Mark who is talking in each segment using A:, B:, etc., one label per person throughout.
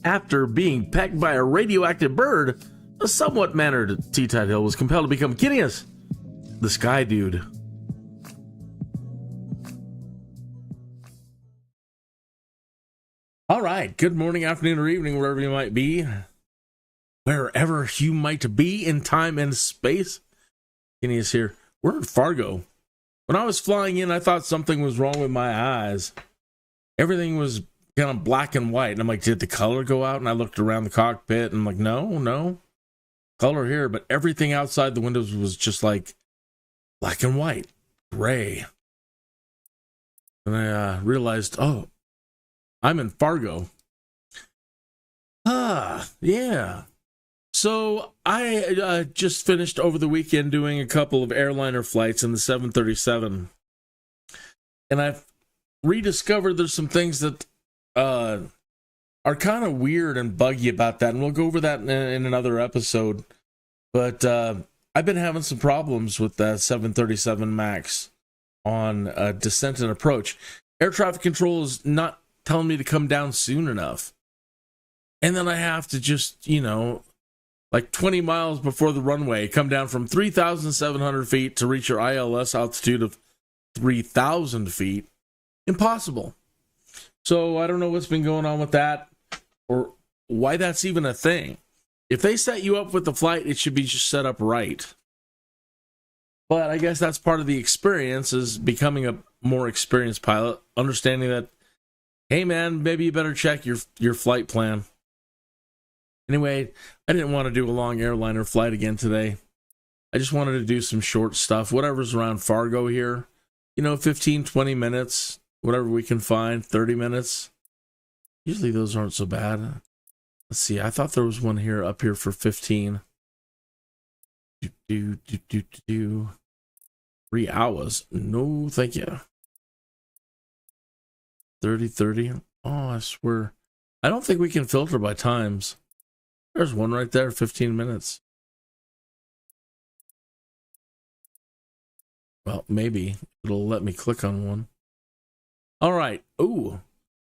A: After being pecked by a radioactive bird, a somewhat mannered Tuthill was compelled to become Kineas, the Skydude. All right, good morning, afternoon, or evening, wherever you might be. Wherever you might be in time and space. Kineas here. We're in Fargo. When I was flying in, I thought something was wrong with my eyes. Everything was kind of black and white. And I'm like, did the color go out? And I looked around the cockpit and I'm like, no color here. But everything outside the windows was just like black and white, gray. And I realized, oh, I'm in Fargo. Yeah. So I just finished over the weekend doing a couple of airliner flights in the 737. And I've rediscovered there's some things that are kind of weird and buggy about that. And we'll go over that in another episode. But I've been having some problems with the 737 MAX on descent and approach. Air traffic control is not telling me to come down soon enough. And then I have to just, like 20 miles before the runway, come down from 3,700 feet to reach your ILS altitude of 3,000 feet. Impossible. So I don't know what's been going on with that or why that's even a thing. If they set you up with the flight, it should be just set up right. But I guess that's part of the experience, is becoming a more experienced pilot, understanding that, hey man, maybe you better check your flight plan. Anyway, I didn't want to do a long airliner flight again today. I just wanted to do some short stuff, whatever's around Fargo here. 15, 20 minutes, whatever we can find, 30 minutes. Usually those aren't so bad. Let's see, I thought there was one up here for 15. 3 hours. No, thank you. 30. Oh, I swear. I don't think we can filter by times. There's one right there, 15 minutes. Well, maybe it'll let me click on one. All right. Ooh,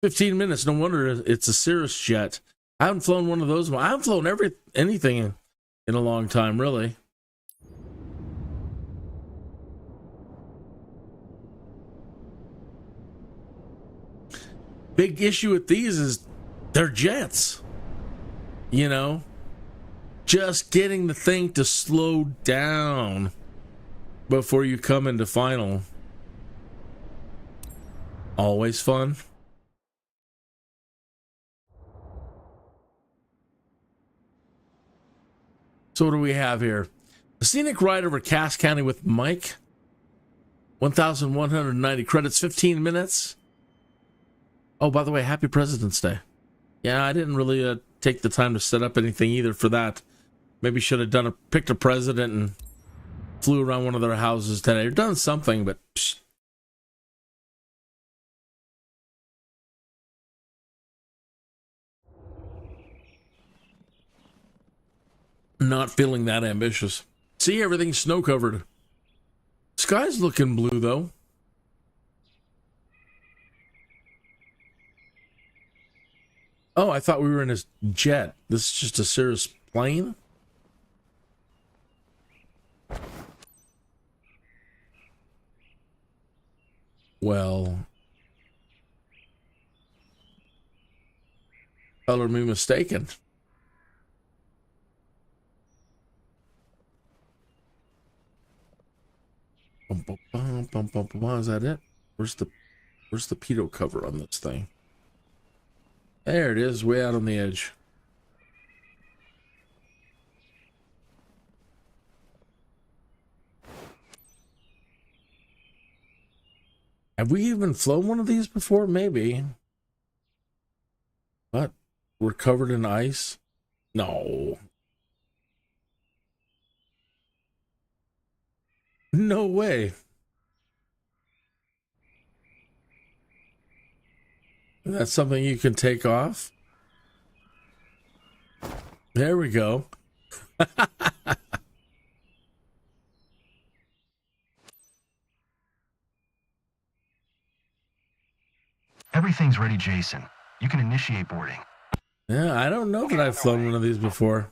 A: 15 minutes. No wonder it's a Cirrus jet. I haven't flown one of those. I haven't flown anything in a long time, really. Big issue with these is they're jets. Just getting the thing to slow down before you come into final. Always fun. So what do we have here? A scenic ride over Cass County with Mike. 1,190 credits, 15 minutes. Oh, by the way, happy President's Day. Yeah, I didn't really take the time to set up anything either for that. Maybe should have picked a president and flew around one of their houses today, or done something, but psh. Not feeling that ambitious. See, everything's snow covered. Sky's looking blue though. Oh, I thought we were in a jet. This is just a Cirrus plane? Well, color me mistaken. Is that it? Where's the pitot cover on this thing? There it is, way out on the edge. Have we even flown one of these before? Maybe. What? We're covered in ice? No. No way. That's something you can take off? There we go.
B: Everything's ready, Jason. You can initiate boarding.
A: Yeah, I don't know that I've flown one of these before.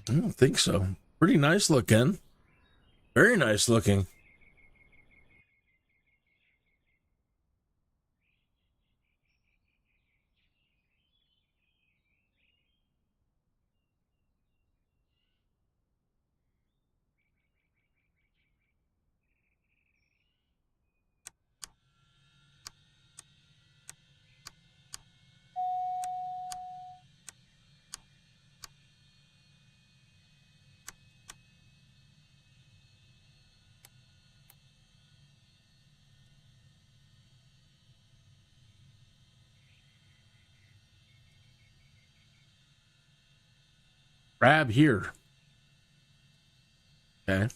A: I don't think so. Pretty nice looking. Very nice looking. Grab here. Okay.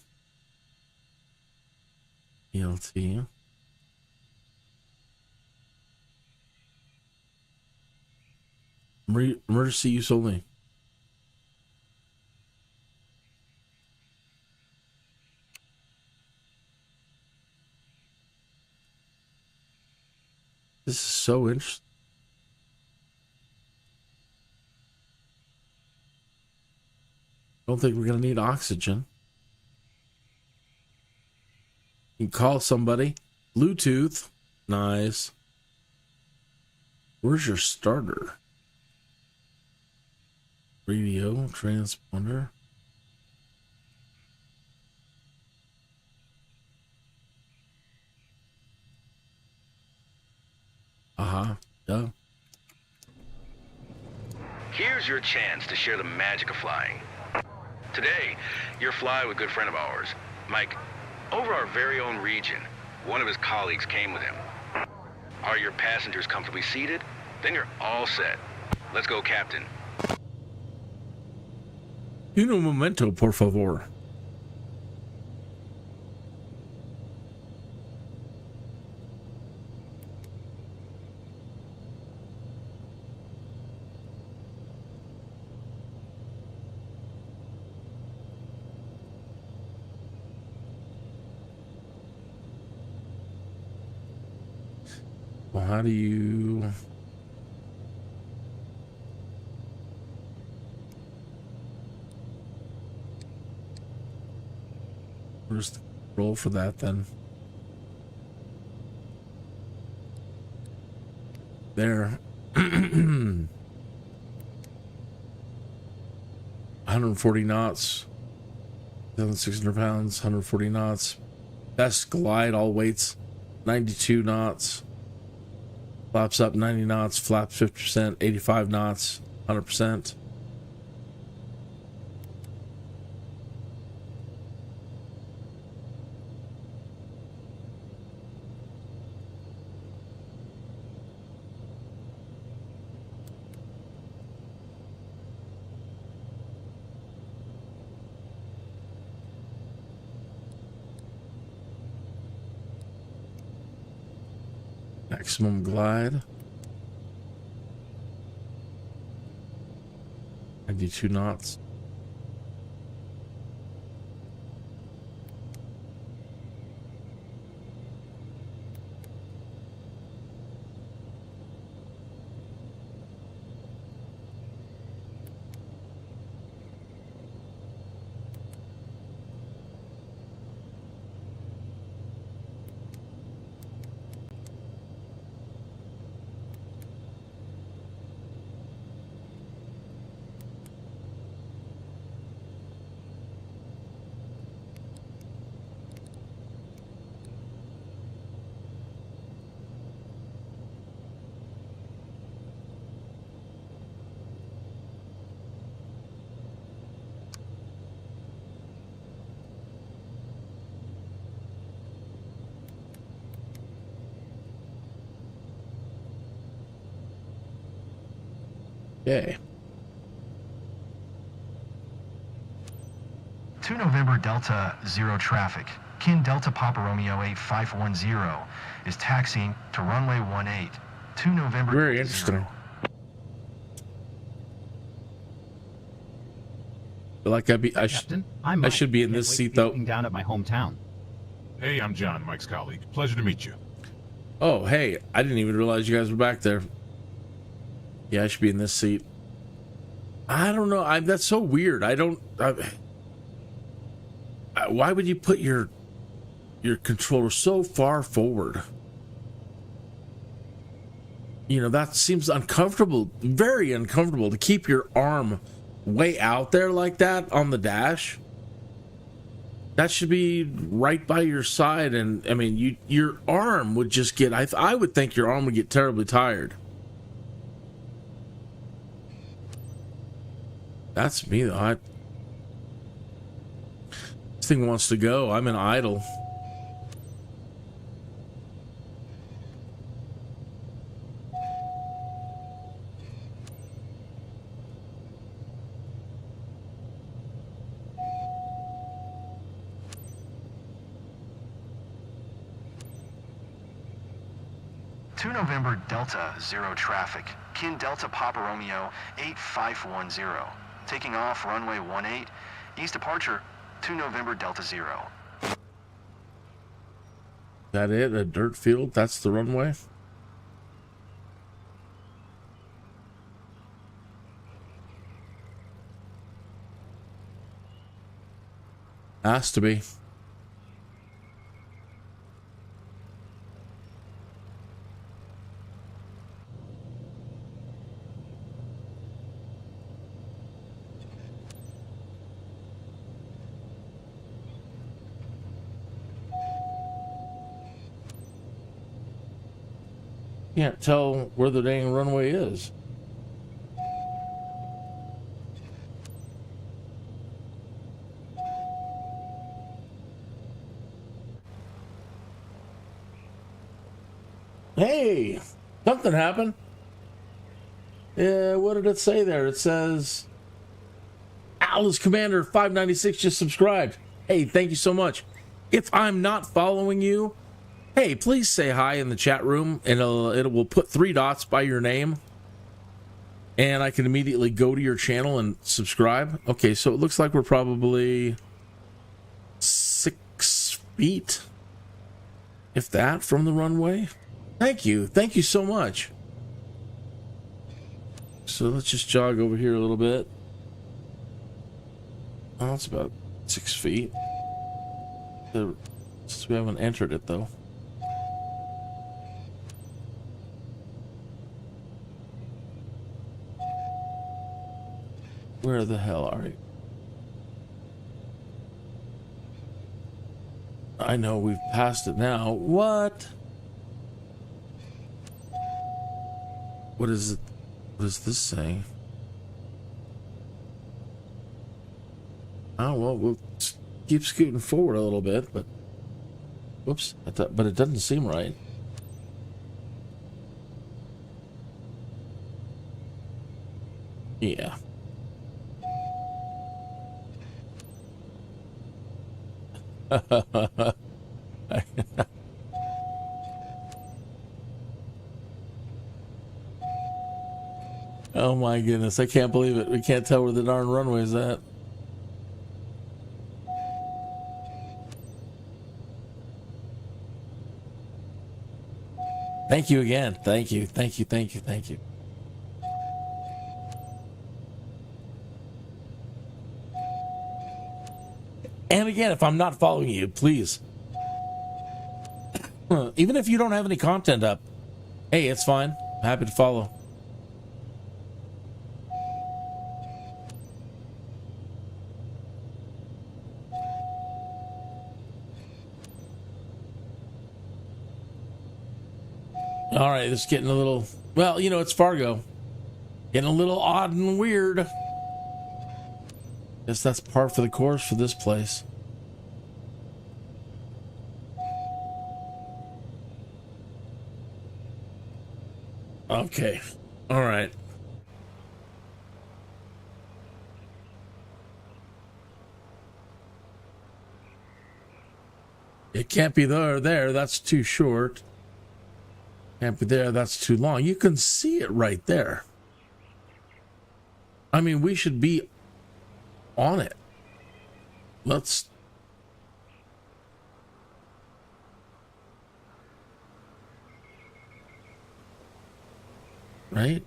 A: ELT. Emergency use only. This is so interesting. Don't think we're going to need oxygen. You can call somebody. Bluetooth. Nice. Where's your starter? Radio, transponder. Yeah.
B: Here's your chance to share the magic of flying. Today, you're flying with a good friend of ours, Mike. Over our very own region, one of his colleagues came with him. Are your passengers comfortably seated? Then you're all set. Let's go, Captain.
A: Un momento, por favor. Well, how do you... Where's the control for that then? There. 140 knots. 7,600 pounds, 140 knots. Best glide, all weights, 92 knots. Flaps up 90 knots, flaps 50%, 85 knots, 100%. Maximum glide. 92 knots. Okay.
C: 2 November Delta 0 traffic. Kin Delta Papa Romeo 8510 is taxiing to runway 18. 2 November.
A: Very interesting. Like I should be in this seat though.
D: Down at my hometown. Hey, I'm John, Mike's colleague. Pleasure to meet you.
A: Oh, hey, I didn't even realize you guys were back there. Yeah, I should be in this seat. I don't know. That's so weird. Why would you put your controller so far forward? You know, that seems uncomfortable, very uncomfortable to keep your arm way out there like that on the dash. That should be right by your side, and I mean, your arm would just get. I would think your arm would get terribly tired. That's me though. This thing wants to go. I'm in idle.
C: November Delta 0 traffic. Kin Delta Papa Romeo 8510. Taking off runway 18. East departure 2 November Delta 0.
A: That it? A dirt field? That's the runway? Has to be. Can't tell where the dang runway is. Hey, something happened. What did it say there? It says Alice Commander 596 just subscribed. Hey, thank you so much. If I'm not following you, hey, please say hi in the chat room, and it will put 3 dots by your name, and I can immediately go to your channel and subscribe. Okay, so it looks like we're probably 6 feet, if that, from the runway. Thank you so much. So let's just jog over here a little bit. Oh, it's about 6 feet. Since we haven't entered it though. Where the hell are you? I know we've passed it now. What? What is it? What does this say? Oh, well, we'll keep scooting forward a little bit, but whoops, but it doesn't seem right. Yeah. Oh my goodness, I can't believe it. We can't tell where the darn runway is at. Thank you again. Thank you. And again, if I'm not following you, please. Even if you don't have any content up, hey, it's fine. I'm happy to follow. All right, this is getting a little, well, you know, it's Fargo. Getting a little odd and weird. Guess that's par for the course for this place. Okay. All right. It can't be there. That's too short. Can't be there. That's too long. You can see it right there. I mean, we should be on it. Let's... right?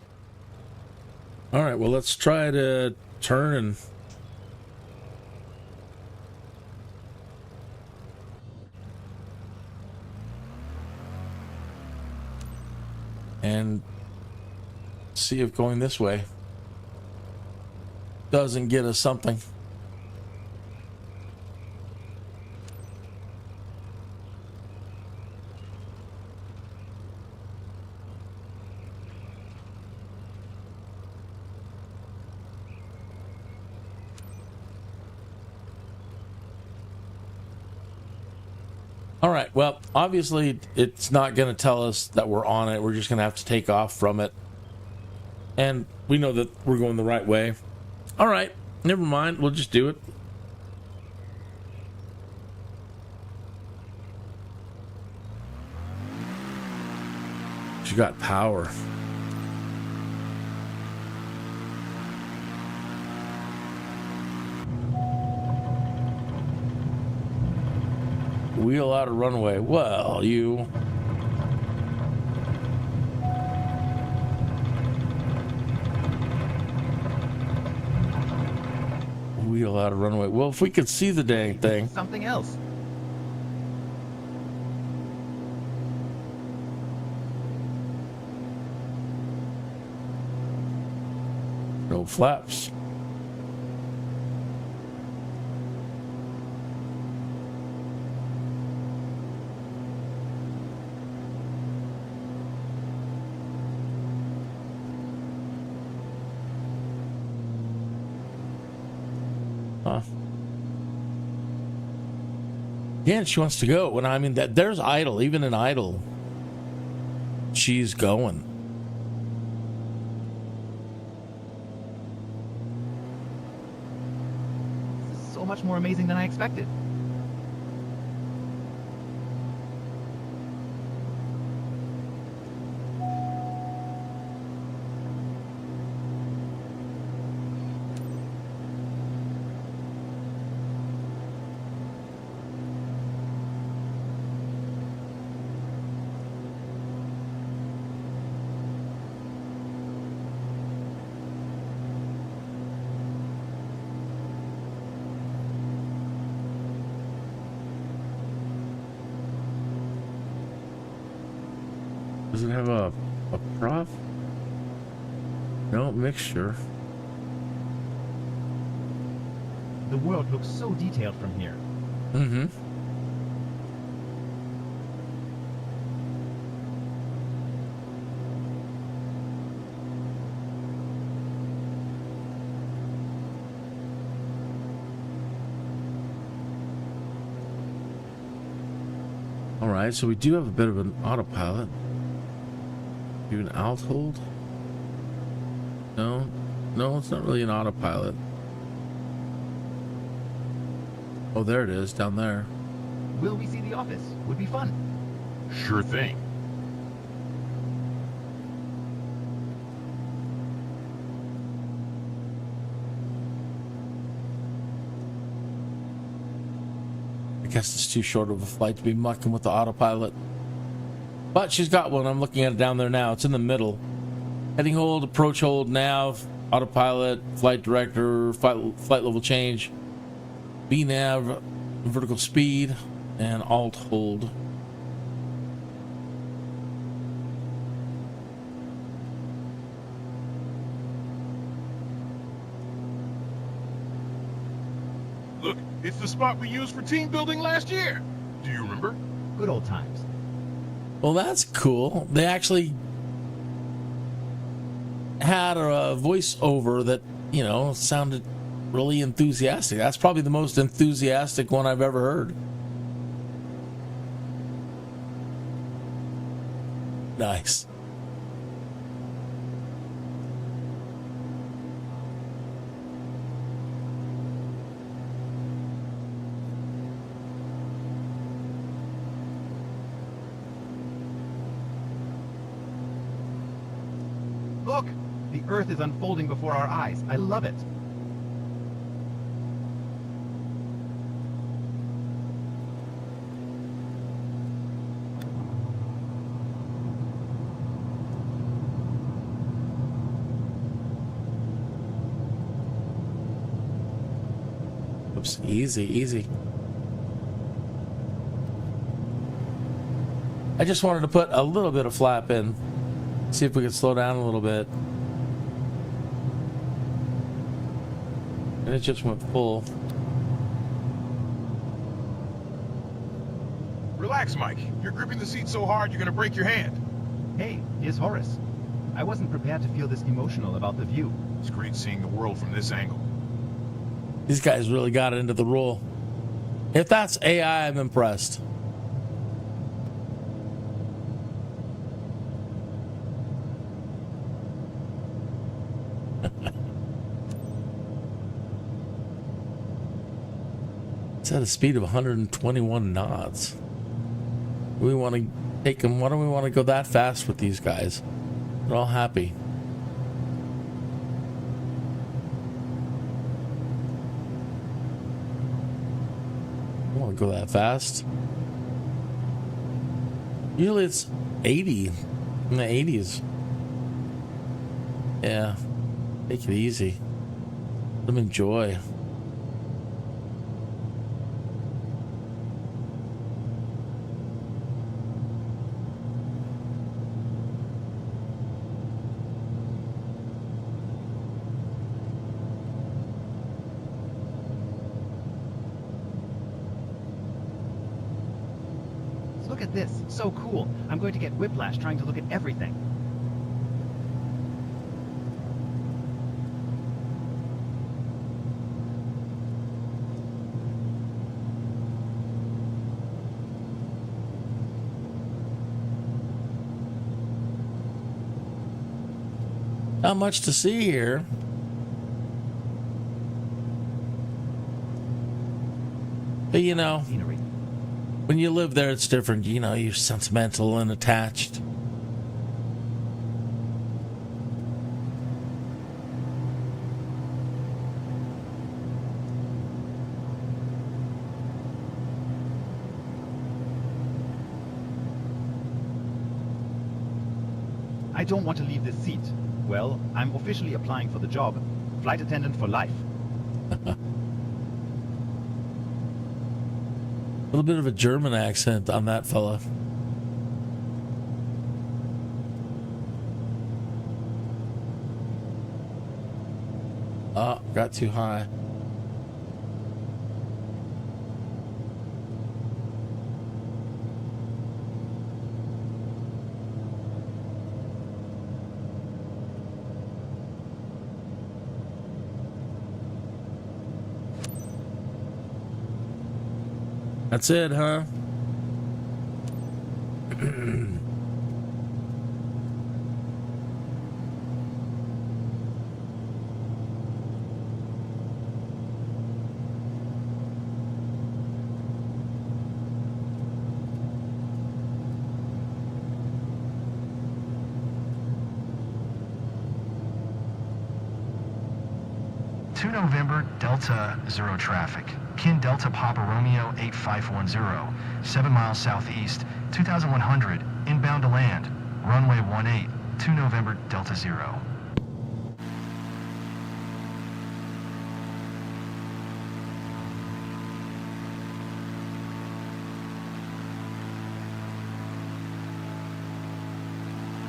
A: All right, well, let's try to turn and see if going this way doesn't get us something. All right, well, obviously it's not going to tell us that we're on it. We're just going to have to take off from it. And we know that we're going the right way. All right, never mind. We'll just do it. She got power. Wheel out of runway. Well, you. Wheel out of runway. Well, if we could see the dang thing.
E: Something else.
A: No flaps. Huh. Yeah, she wants to go. When I mean that, there's idle. Even in idle, she's going.
E: This is so much more amazing than I expected.
A: Does it have a prop? No, mixture.
E: The world looks so detailed from here.
A: Mm-hmm. All right, so we do have a bit of an autopilot. Even alt hold? No, it's not really an autopilot. Oh, there it is, down there.
E: Will we see the office? Would be fun.
D: Sure thing.
A: I guess it's too short of a flight to be mucking with the autopilot. But she's got one. I'm looking at it down there now. It's in the middle. Heading hold, approach hold, nav, autopilot, flight director, flight level change, VNav, vertical speed, and alt hold.
D: Look, it's the spot we used for team building last year. Do you remember?
E: Good old times.
A: Well, that's cool. They actually had a voiceover that, sounded really enthusiastic. That's probably the most enthusiastic one I've ever heard. Nice.
E: Look! The Earth is unfolding before our eyes. I love it.
A: works. Easy, easy. I just wanted to put a little bit of flap in. See if we could slow down a little bit. And it just went full.
D: Relax, Mike. You're gripping the seat so hard you're gonna break your hand.
E: Hey, here's Horace. I wasn't prepared to feel this emotional about the view.
D: It's great seeing the world from this angle.
A: These guys really got into the role. If that's AI, I'm impressed. It's at a speed of 121 knots. We want to take them. Why don't we want to go that fast with these guys? They're all happy. I don't want to go that fast. Usually it's 80 in the 80s. Yeah, take it easy. Let them enjoy.
E: Look at this. So cool. I'm going to get whiplash trying to look at everything.
A: Not much to see here. But you know,
E: Scenery.
A: when you live there, it's different. You know, you're sentimental and attached.
E: I don't want to leave this seat. Well, I'm officially applying for the job. Flight attendant for life.
A: A little bit of a German accent on that fella. Oh, got too high. That's it, huh?
C: November, Delta, 0 traffic. Kin Delta Papa Romeo 8510, 7 miles southeast, 2100, inbound to land. Runway 18, 2 November, Delta 0.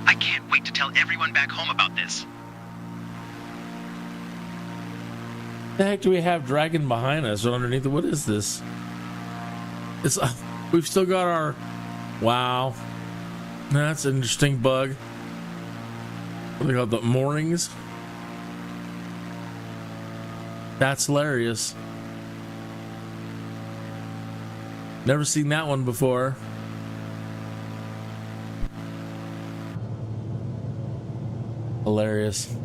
E: I can't wait to tell everyone back home about this.
A: The heck do we have dragging behind us or underneath it? What is this? It's we've still got our wow. That's an interesting bug. What do they call the moorings? That's hilarious. Never seen that one before. Hilarious.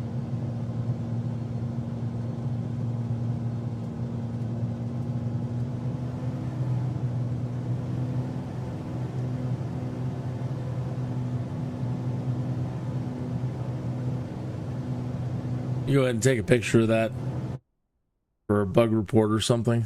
A: You go ahead and take a picture of that for a bug report or something.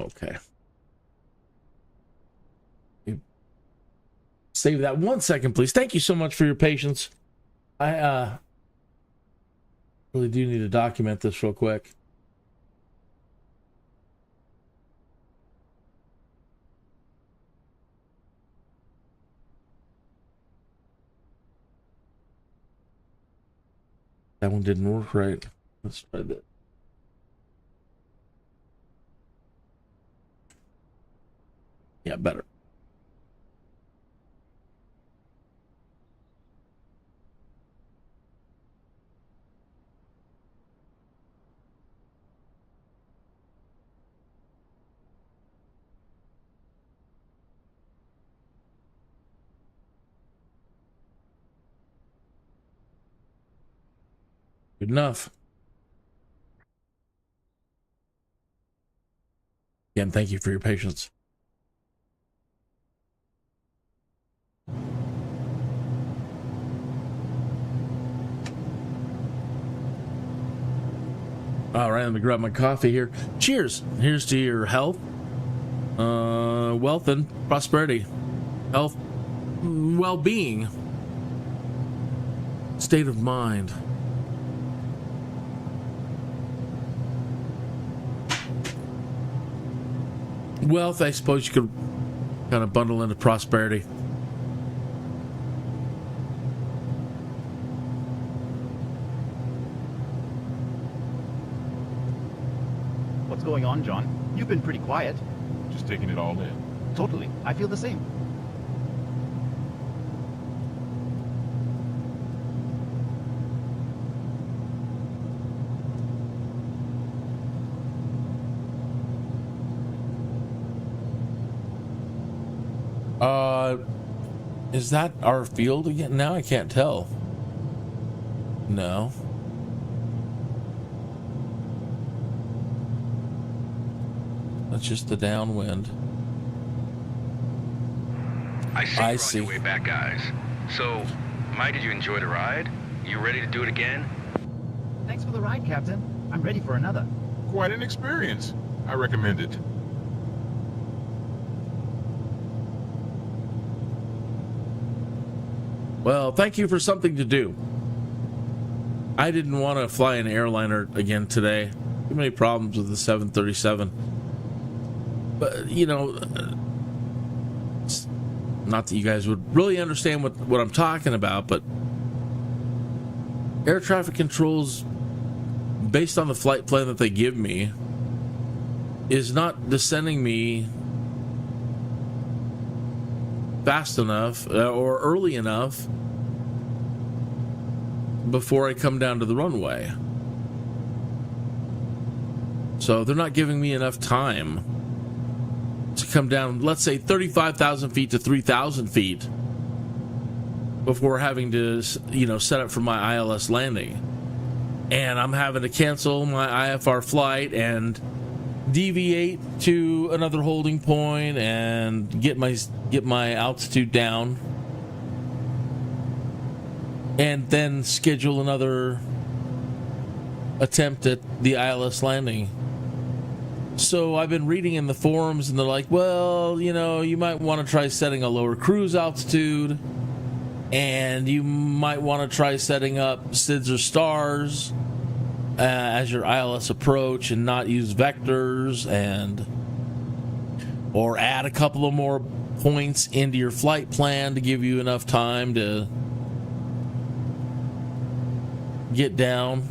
A: Okay. Save that 1 second, please. Thank you so much for your patience. I really do need to document this real quick. That one didn't work right. Let's try that. Yeah, better. Good enough. Again, thank you for your patience. All right, let me grab my coffee here. Cheers. Here's to your health, wealth, and prosperity. Health, well-being, state of mind. Wealth, I suppose you could kind of bundle into prosperity.
E: What's going on, John? You've been pretty quiet.
D: Just taking it all in.
E: Totally. I feel the same.
A: Is that our field again? Now I can't tell. No. That's just the downwind.
B: I see you're on your way back, guys. So, Mike, did you enjoy the ride? You ready to do it again?
E: Thanks for the ride, Captain. I'm ready for another.
D: Quite an experience. I recommend it.
A: Well, thank you for something to do. I didn't want to fly an airliner again today. Too many problems with the 737. But, you know, not that you guys would really understand what I'm talking about, but air traffic controls, based on the flight plan that they give me, is not descending me fast enough or early enough before I come down to the runway. So they're not giving me enough time to come down, let's say 35,000 feet to 3,000 feet before having to, you know, set up for my ILS landing. And I'm having to cancel my IFR flight and deviate to another holding point and get my altitude down, and then schedule another attempt at the ILS landing. So I've been reading in the forums, and they're like, well, you know, you might want to try setting a lower cruise altitude, and you might want to try setting up SIDS or stars as your ILS approach and not use vectors, or add a couple of more points into your flight plan to give you enough time to get down.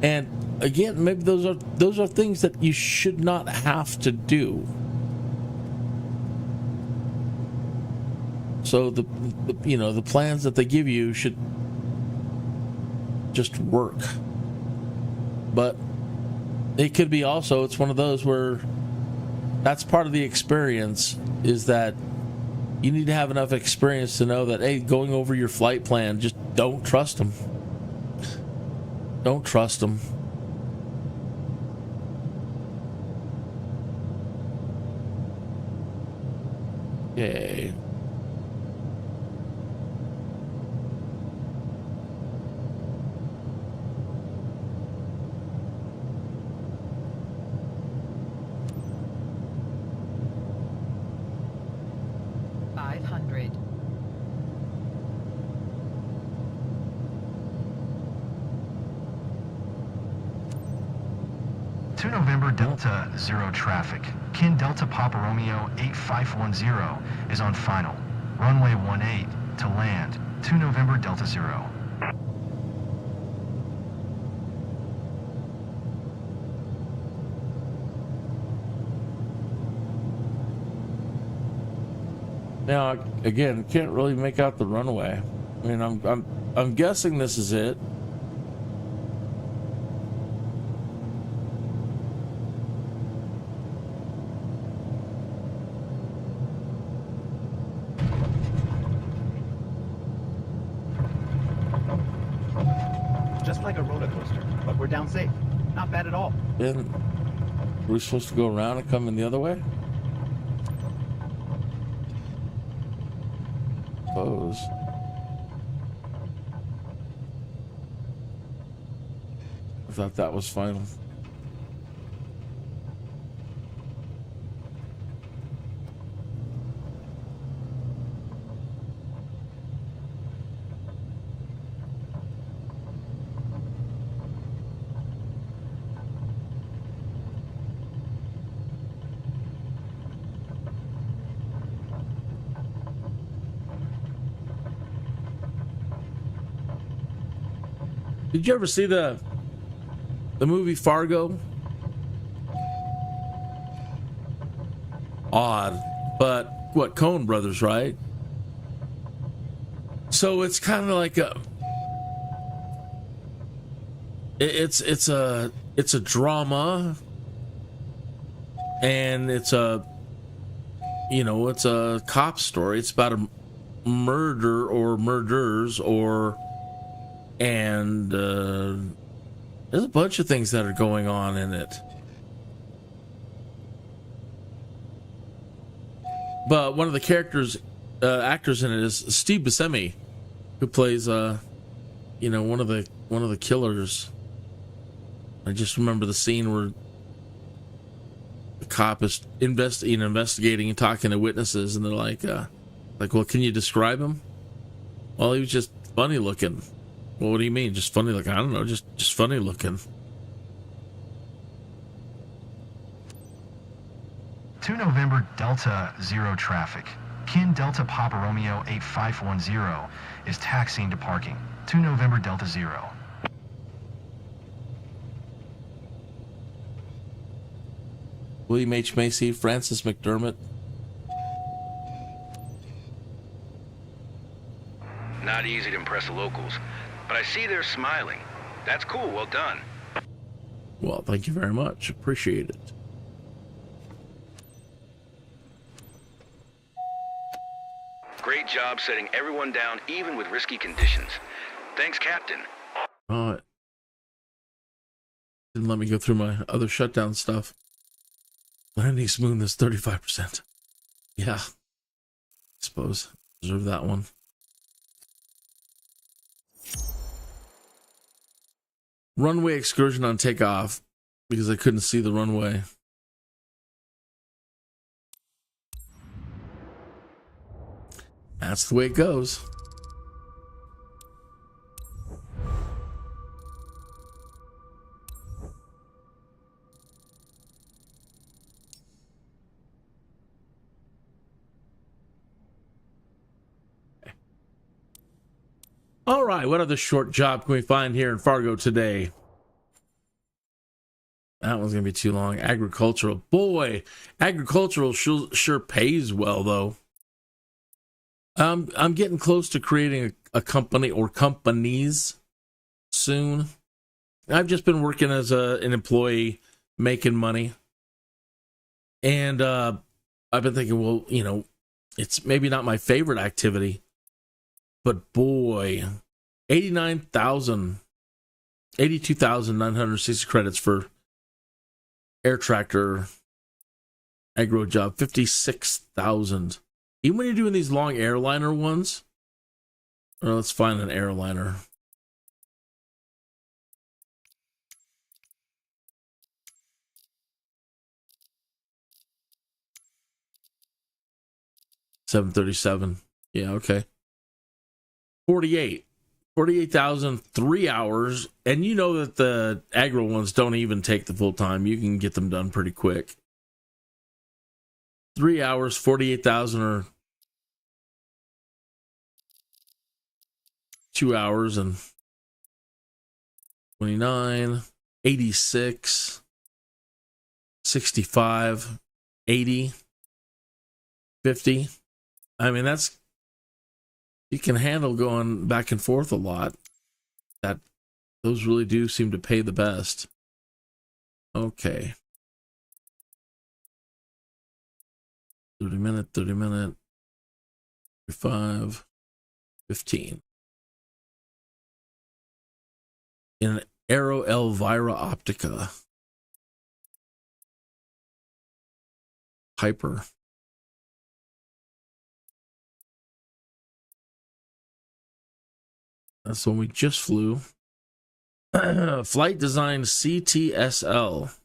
A: And again, maybe those are things that you should not have to do. So the you know, the plans that they give you should just work. But it could be also, it's one of those where that's part of the experience, is that you need to have enough experience to know that, hey, going over your flight plan, just don't trust them. Don't trust them. Yay.
C: 2 November Delta 0 traffic. Kin Delta Papa Romeo 8510 is on final. Runway 18 to land. 2 November Delta 0.
A: Now, again, can't really make out the runway. I mean, I'm guessing this is it.
E: Just like a roller coaster, but we're down safe. Not bad at all.
A: Then we're supposed to go around and come in the other way? Suppose. I thought that was final. Did you ever see the movie Fargo? Odd, but what, Coen Brothers, right? So it's kind of like it's a drama, and it's a cop story. It's about a murder or murders and there's a bunch of things that are going on in it. But one of the actors in it is Steve Buscemi, who plays one of the killers. I just remember the scene where the cop is investigating and talking to witnesses, and they're like, well, can you describe him? Well, he was just funny looking. Well, what do you mean? Just funny looking? I don't know, just funny looking.
C: 2 November Delta 0 traffic. Kin Delta Papa Romeo 8510 is taxiing to parking. 2 November Delta 0.
A: William H. Macy, Francis McDermott.
B: Not easy to impress the locals, but I see they're smiling. That's cool, well done.
A: Well, thank you very much. Appreciate it.
B: Great job setting everyone down, even with risky conditions. Thanks, Captain.
A: Didn't let me go through my other shutdown stuff. Landing smoothness 35%. Yeah. I suppose. Deserve that one. Runway excursion on takeoff because I couldn't see the runway. That's the way it goes. All right, what other short job can we find here in Fargo today? That one's going to be too long. Agricultural. Boy, agricultural sure pays well, though. I'm getting close to creating a company or companies soon. I've just been working as an employee, making money. And I've been thinking, well, it's maybe not my favorite activity. But boy, 82,960 credits for air tractor agro job, 56,000. Even when you're doing these long airliner ones, well, let's find an airliner. $737. Yeah, okay. 48. 48,000, 3 hours. And you know that the agro ones don't even take the full time. You can get them done pretty quick. 3 hours, 48,000, or 2 hours and 29, 86, 65, 80, 50. I mean, that's, you can handle going back and forth a lot. That those really do seem to pay the best. Okay. 30 minute, 35, 15. In an Aero Elvira Optica. Piper. That's the one we just flew. Flight Design CTSL.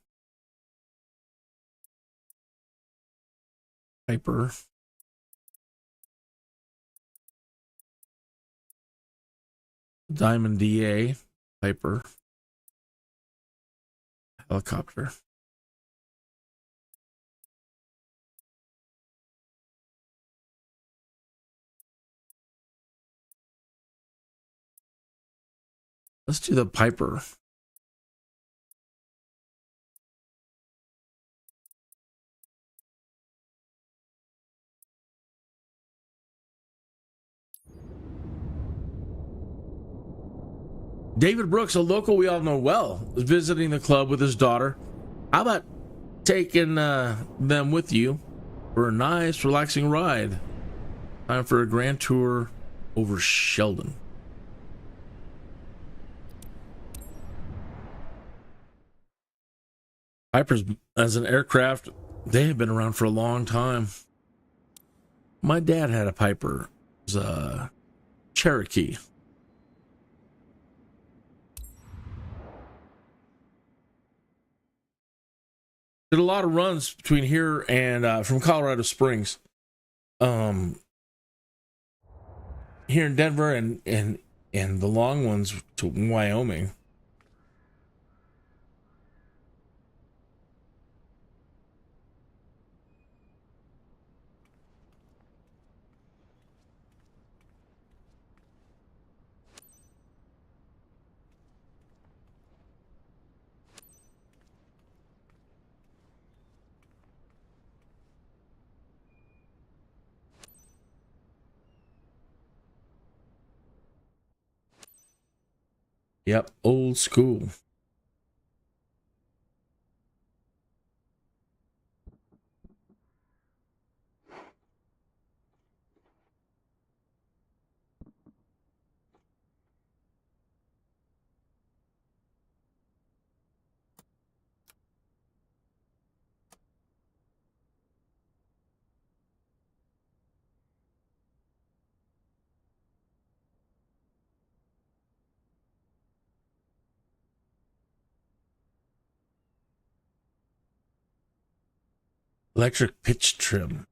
A: Piper. Diamond DA. Piper. Helicopter. Let's do the Piper. David Brooks, a local we all know well, is visiting the club with his daughter. How about taking them with you for a nice, relaxing ride? Time for a grand tour over Sheldon. Pipers, as an aircraft, they have been around for a long time. My dad had a Piper. It was a Cherokee. Did a lot of runs between here and from Colorado Springs. Here in Denver and the long ones to Wyoming. Yep, old school. Electric pitch trim.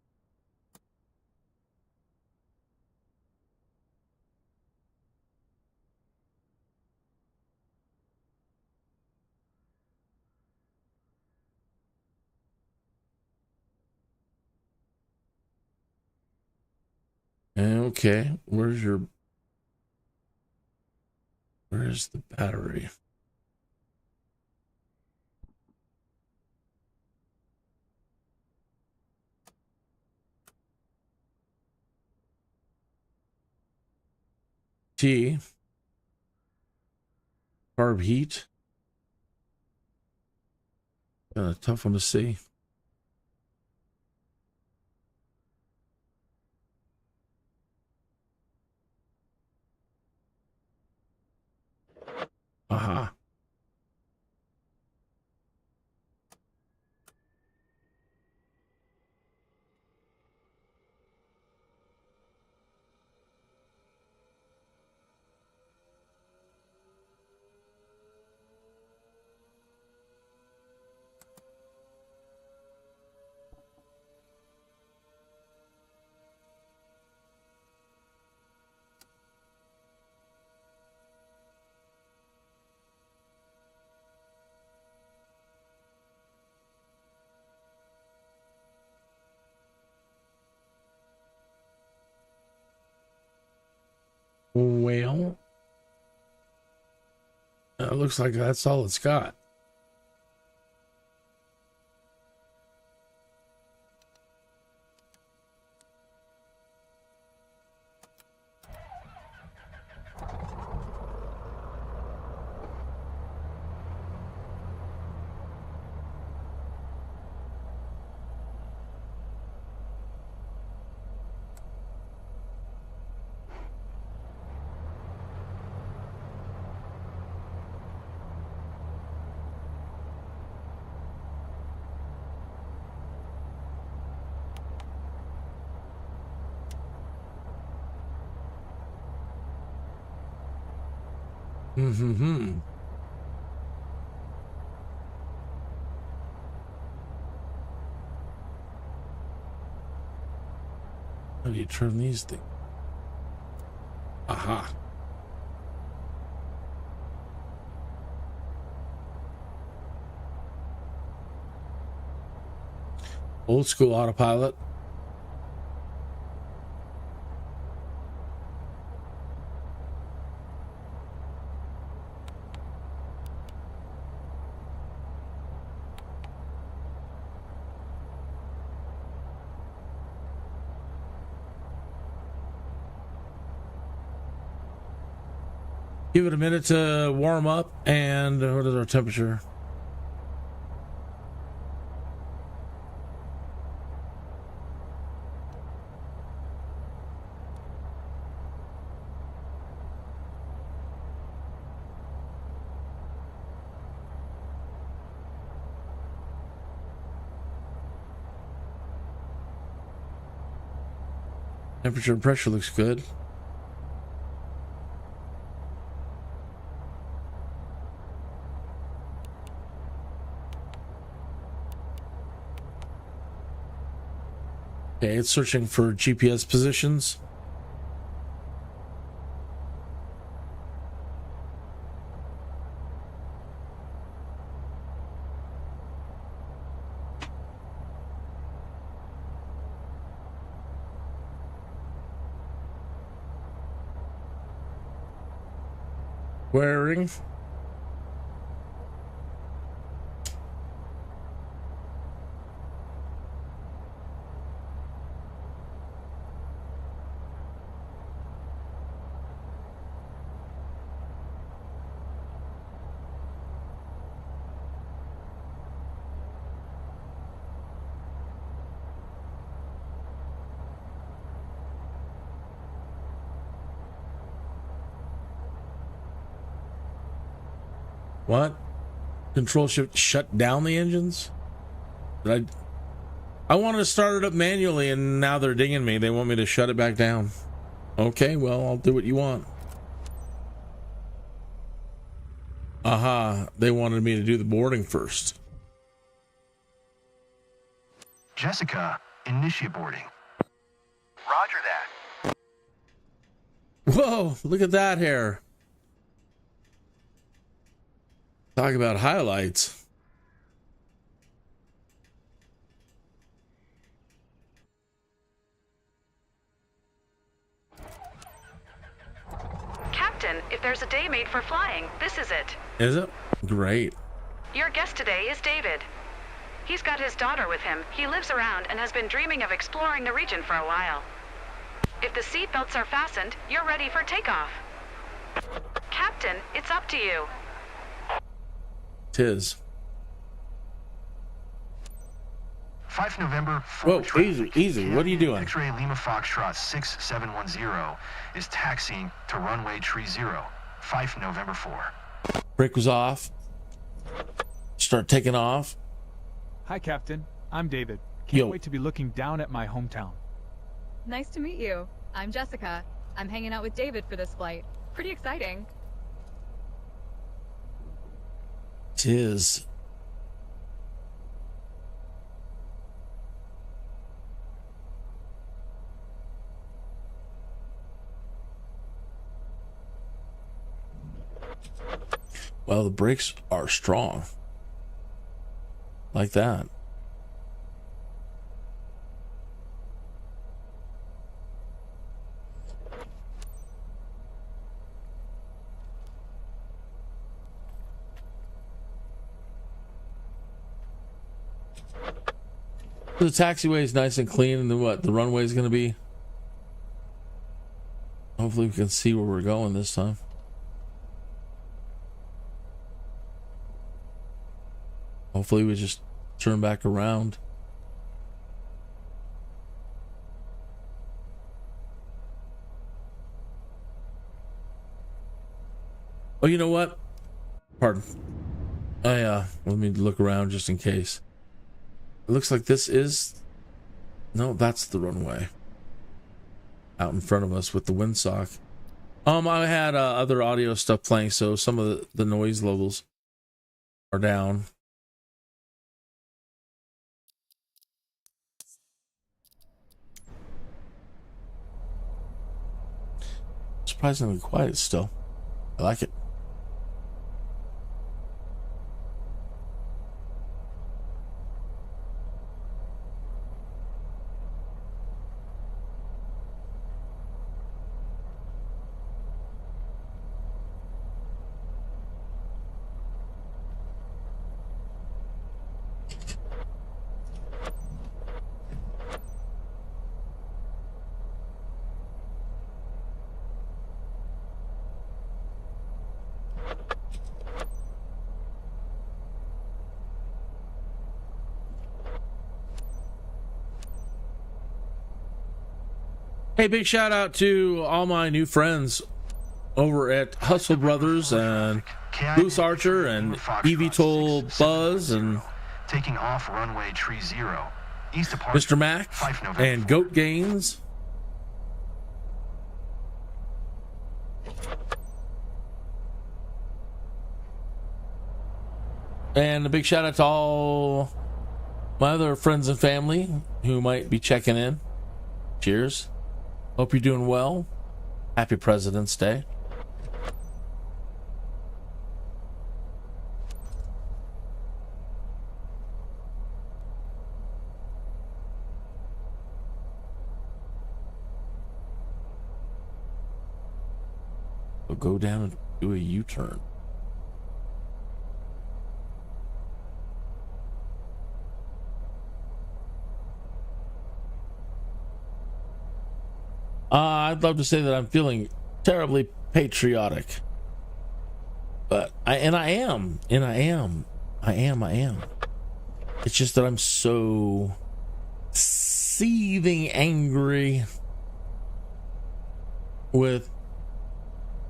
A: Okay, where's the battery? T. Carb heat. Kind of tough one to see. Aha. Well, it looks like that's all it's got. Mm-hmm. How do you turn these things? Aha. Old school autopilot. Give it a minute to warm up, and what is our temperature? Temperature and pressure looks good. Okay, it's searching for GPS positions. Wearing. What? Control shift shut down the engines? Did I wanted to start it up manually, and now they're dinging me. They want me to shut it back down. Okay, well, I'll do what you want. Aha, they wanted me to do the boarding first.
C: Jessica, initiate boarding.
B: Roger that.
A: Whoa, look at that hair. Talk about highlights.
F: Captain, if there's a day made for flying, this is it.
A: Is it? Great.
F: Your guest today is David. He's got his daughter with him. He lives around and has been dreaming of exploring the region for a while. If the seat belts are fastened, you're ready for takeoff. Captain, it's up to you.
A: Tis.
C: 5 November.
A: Whoa, easy. What are you doing?
C: X-ray Lima Foxtrot 6710 is taxiing to runway 30. 5 November 4.
A: Brake was off. Start taking off.
G: Hi, Captain. I'm David. Can't
A: Yo.
G: wait to be looking down at my hometown.
H: Nice to meet you. I'm Jessica. I'm hanging out with David for this flight. Pretty exciting.
A: Tis. Well, the brakes are strong. Like that. The taxiway is nice and clean, and then what? The runway is going to be. Hopefully, we can see where we're going this time. Hopefully, we just turn back around. Oh, you know what? Pardon. Let me look around just in case. It looks like this is... No, that's the runway. Out in front of us with the windsock. I had other audio stuff playing, so some of the noise levels are down. Surprisingly quiet still. I like it. Hey, big shout out to all my new friends over at Hustle Brothers and Goose Archer and eVTOL Buzz and
C: taking off runway tree 0. East of
A: Mr. Mac and Goat Gaines. And a big shout out to all my other friends and family who might be checking in. Cheers. Hope you're doing well. Happy President's Day. We'll go down and do a U-turn. I'd love to say that I'm feeling terribly patriotic, but I am. It's just that I'm so seething angry with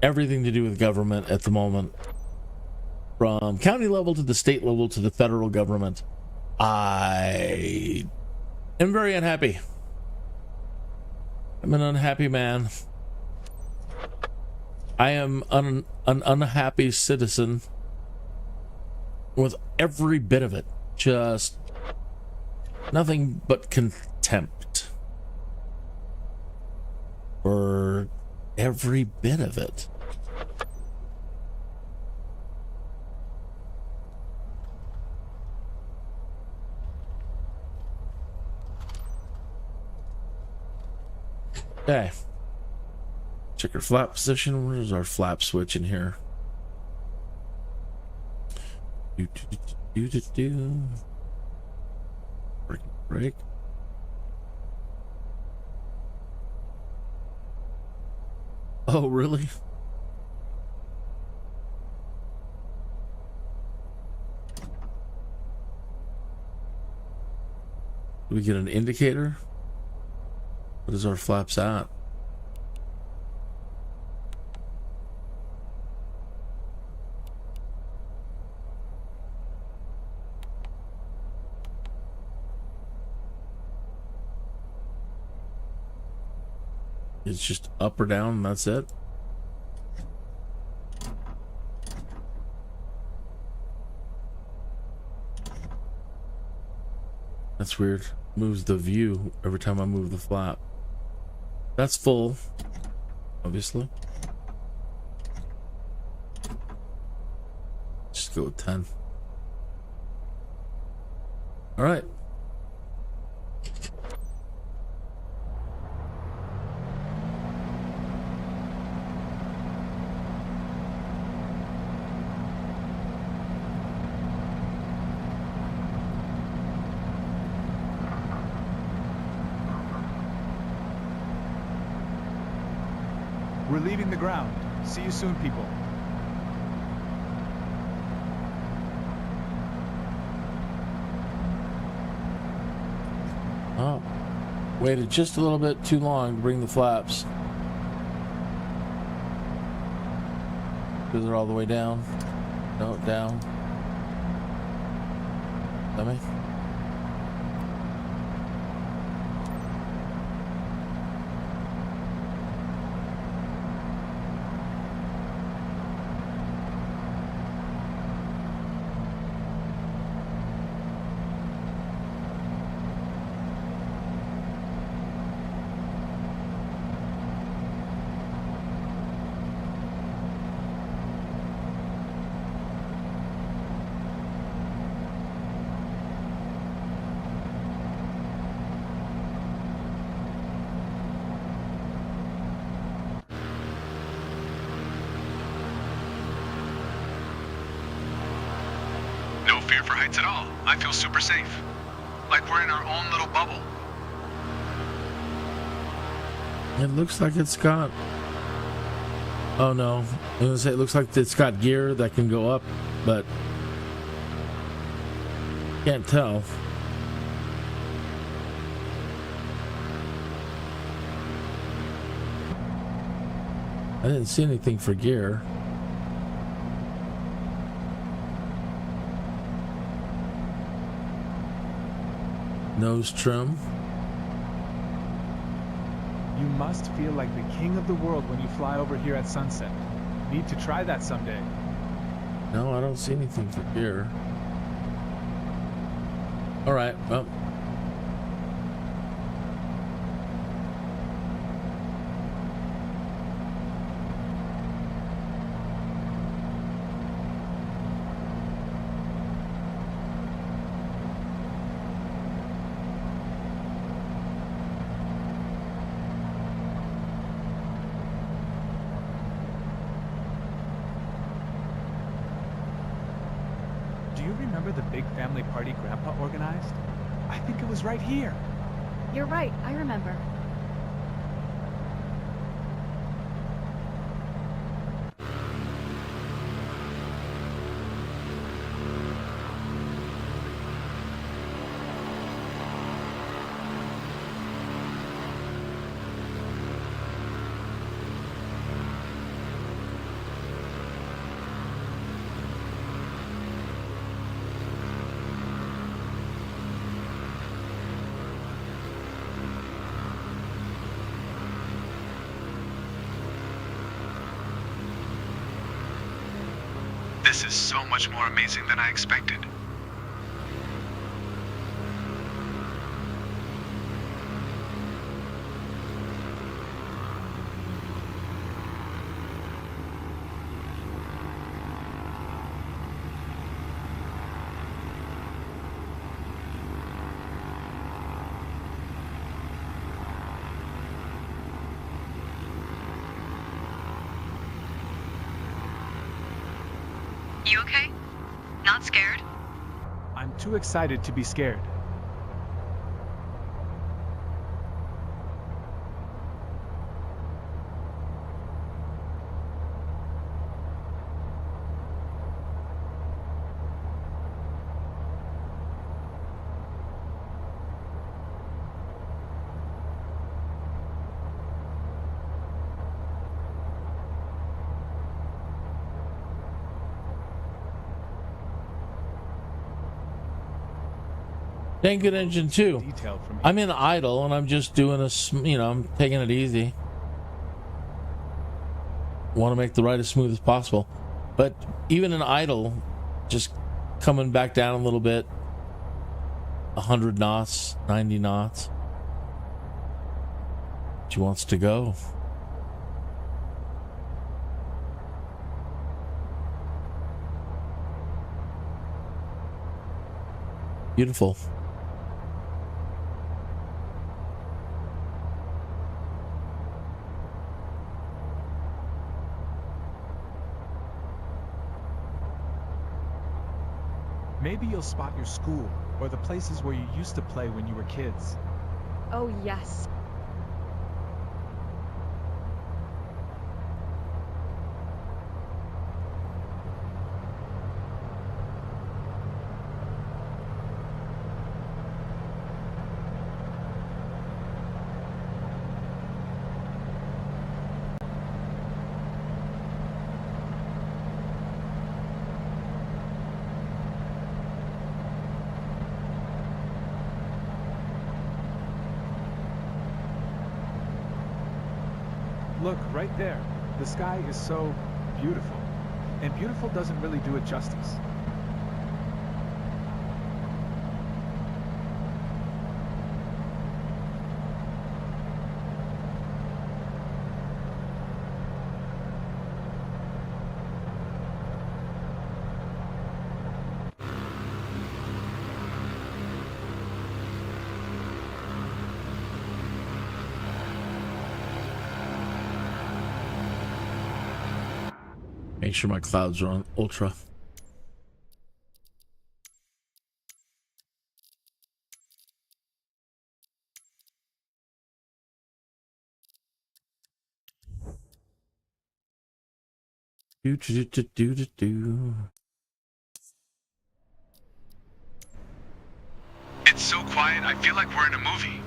A: everything to do with government at the moment, from county level to the state level to the federal government. I am very unhappy. I'm an unhappy man. I am an unhappy citizen with every bit of it. Just nothing but contempt for every bit of it. Okay. Check our flap position. Where's our flap switch in here? Break. Oh, really? Do we get an indicator? What is our flaps at? It's just up or down, and that's it. That's weird. Moves the view every time I move the flap. That's full, obviously. Just go with 10. All right.
G: We're leaving the ground. See you soon, people.
A: Oh, waited just a little bit too long to bring the flaps. Because they're all the way down. No, down. Dummy.
I: No fear for heights at all. I feel super safe. Like we're in our own little bubble.
A: It looks like it's got... Oh no. I was gonna say it looks like it's got gear that can go up, but... Can't tell. I didn't see anything for gear. Nose trim.
G: You must feel like the king of the world when you fly over here at sunset. Need to try that someday.
A: No, I don't see anything for gear. Alright, well.
G: The big family party Grandpa organized? I think it was right here.
H: You're right, I remember.
I: This is so much more amazing than I expected.
F: You okay? Not scared?
G: I'm too excited to be scared.
A: Dang good engine too. I'm in idle and I'm just doing I'm taking it easy. Want to make the ride as smooth as possible. But even in idle, just coming back down a little bit. 100 knots, 90 knots. She wants to go. Beautiful.
G: Maybe you'll spot your school, or the places where you used to play when you were kids.
H: Oh, yes.
G: Look, right there. The sky is so beautiful. And beautiful doesn't really do it justice.
A: Make sure my clouds are on ultra. Do do do do do do.
I: It's so quiet, I feel like we're in a movie.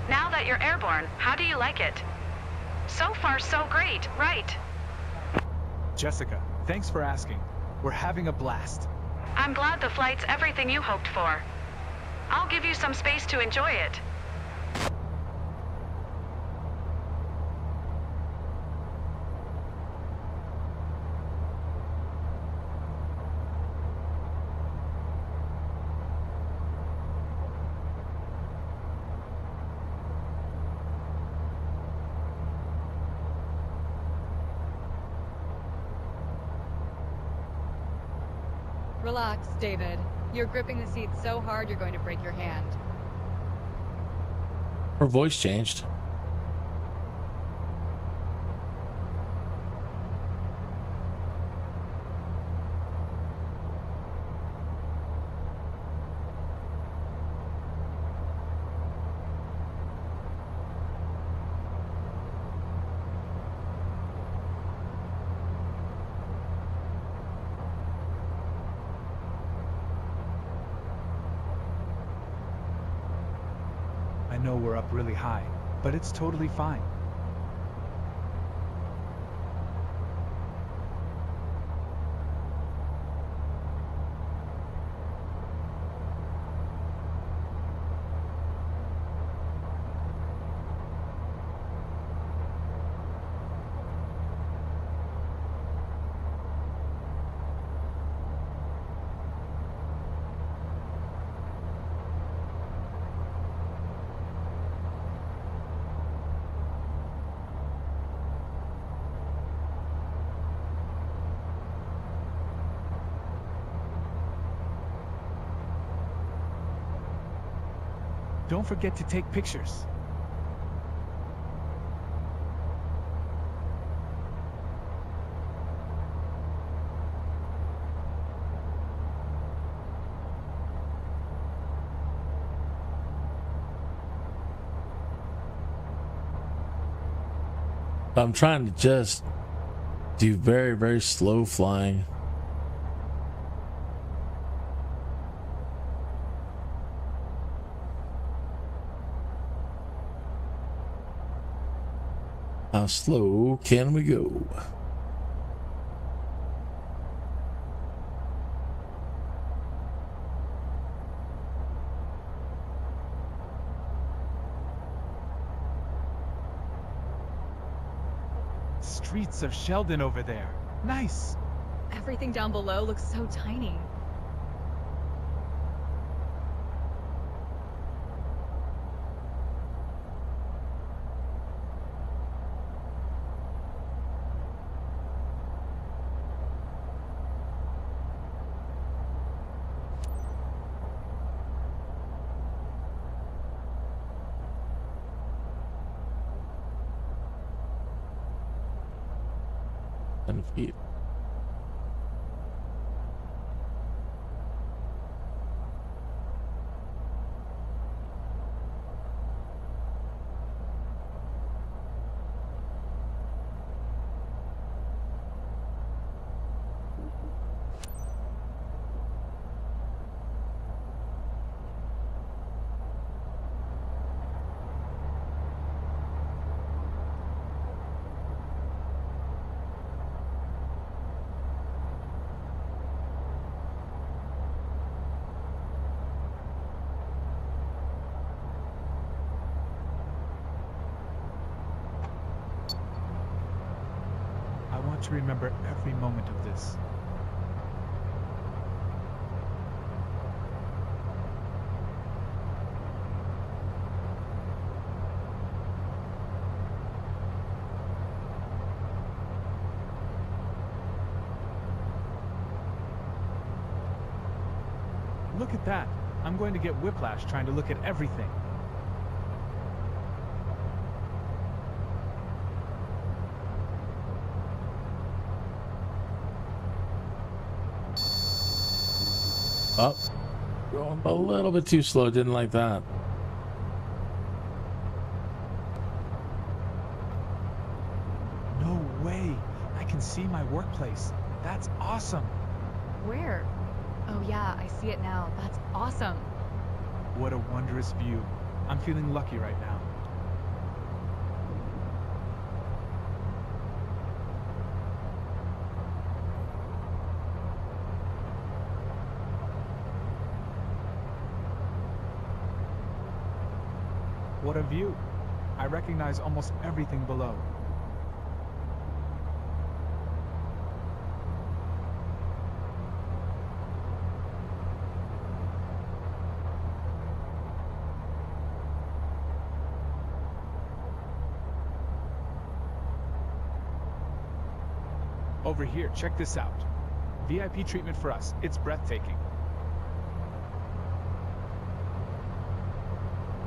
F: Now that you're airborne, how do you like it? So far, so great, right?
G: Jessica, thanks for asking. We're having a blast.
F: I'm glad the flight's everything you hoped for. I'll give you some space to enjoy it.
H: Relax, David. You're gripping the seat so hard you're going to break your hand.
A: Her voice changed.
G: I know we're up really high, but it's totally fine. Don't forget to take pictures.
A: I'm trying to just do very, very slow flying. How slow can we go?
G: Streets of Sheldon over there. Nice.
H: Everything down below looks so tiny.
A: Feet.
G: want to remember every moment of this. Look at that. I'm going to get whiplash trying to look at everything.
A: Oh, going a little bit too slow. Didn't like that.
G: No way. I can see my workplace. That's awesome.
H: Where? Oh yeah, I see it now. That's awesome.
G: What a wondrous view. I'm feeling lucky right now. What a view. I recognize almost everything below. Over here, check this out. VIP treatment for us. It's breathtaking.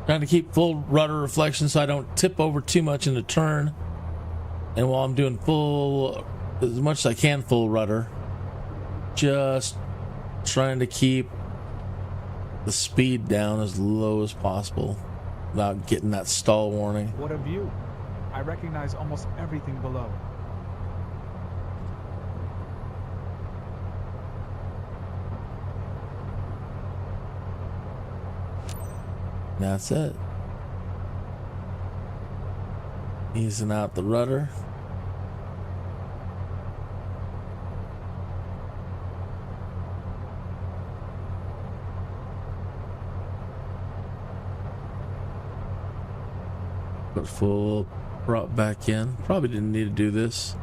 A: Trying to keep full rudder reflection so I don't tip over too much in the turn. And while I'm doing full, as much as I can, full rudder, just trying to keep the speed down as low as possible without getting that stall warning.
G: What a view. I recognize almost everything below.
A: That's it. Easing out the rudder. Put full prop back in. Probably didn't need to do this.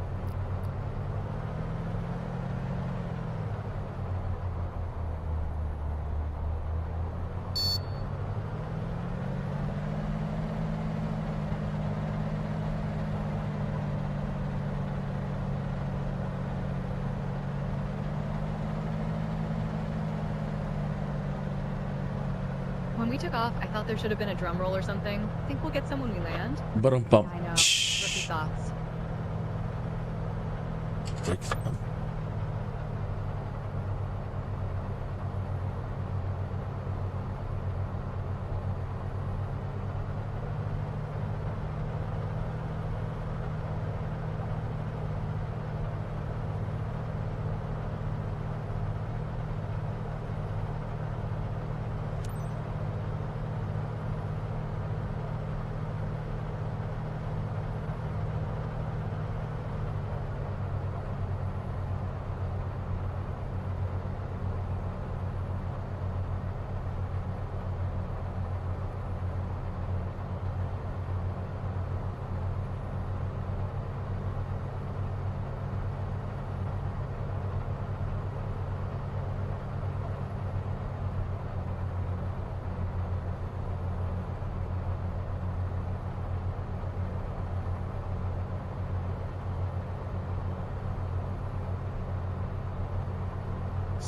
H: When we took off, I thought there should have been a drum roll or something. Think we'll get some when we land?
A: Bump.
H: Yeah, I know. Rookie thoughts.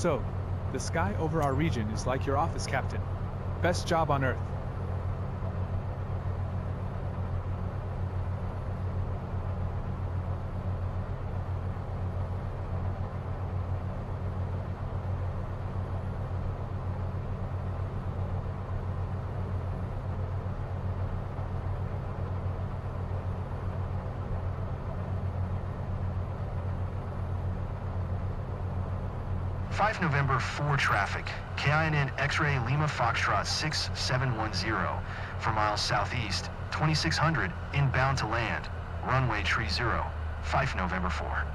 G: So, the sky over our region is like your office, Captain. Best job on Earth.
C: November 4 traffic. KINN X-ray Lima Foxtrot 6710 for miles southeast, 2600 inbound to land, runway tree 0, 5 November 4.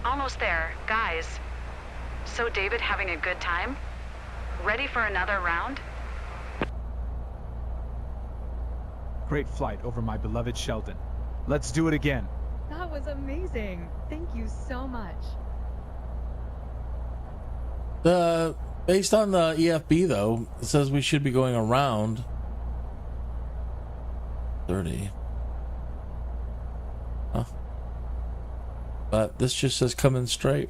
F: Almost there, guys. So David having a good time? Ready for another round?
G: Great flight over my beloved Sheldon. Let's do it again.
H: That was amazing. Thank you so much.
A: Based on the EFB though, it says we should be going around 30. Huh. But this just says come in straight.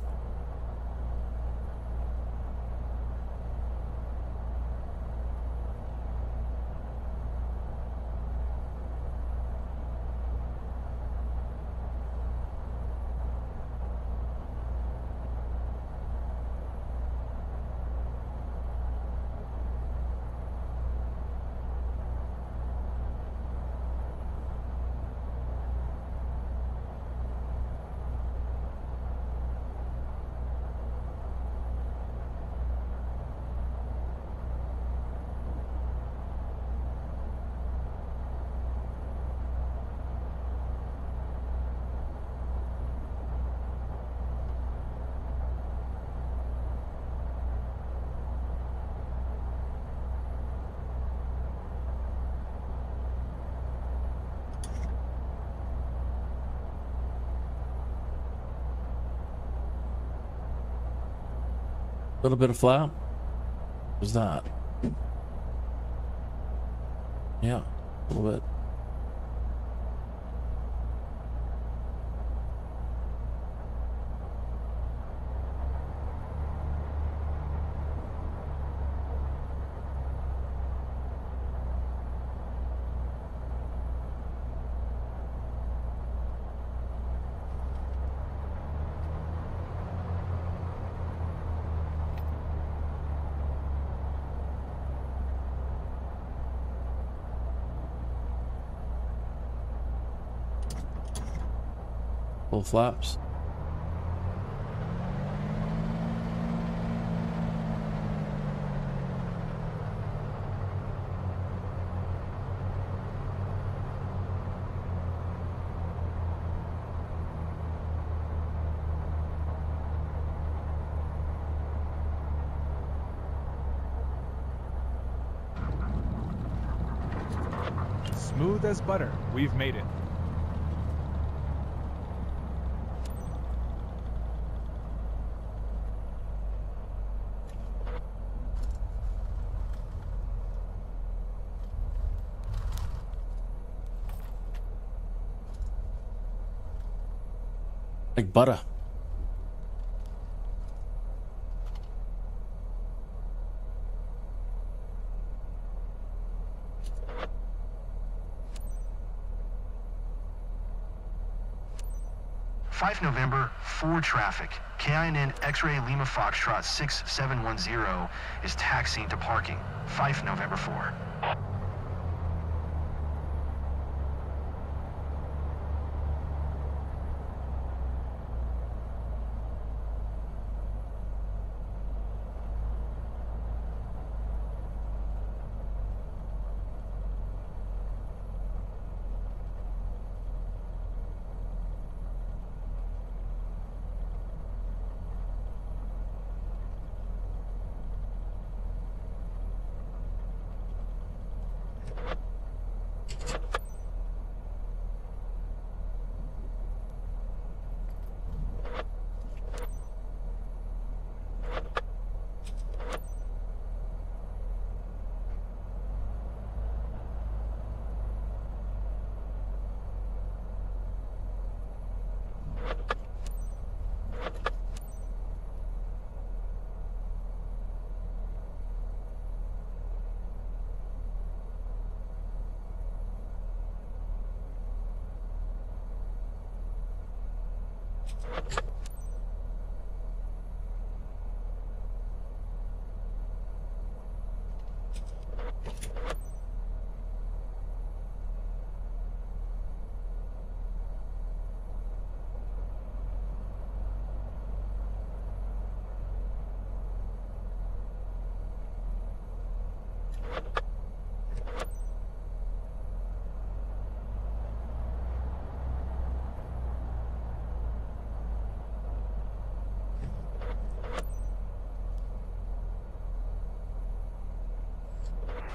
A: Little bit of flap. What was that? Yeah, a little bit. Full flaps.
G: Smooth as butter. We've made it.
A: Like butter.
C: November, 4 traffic. KINN X-Ray Lima Foxtrot 6710 is taxiing to parking. 5 November 4.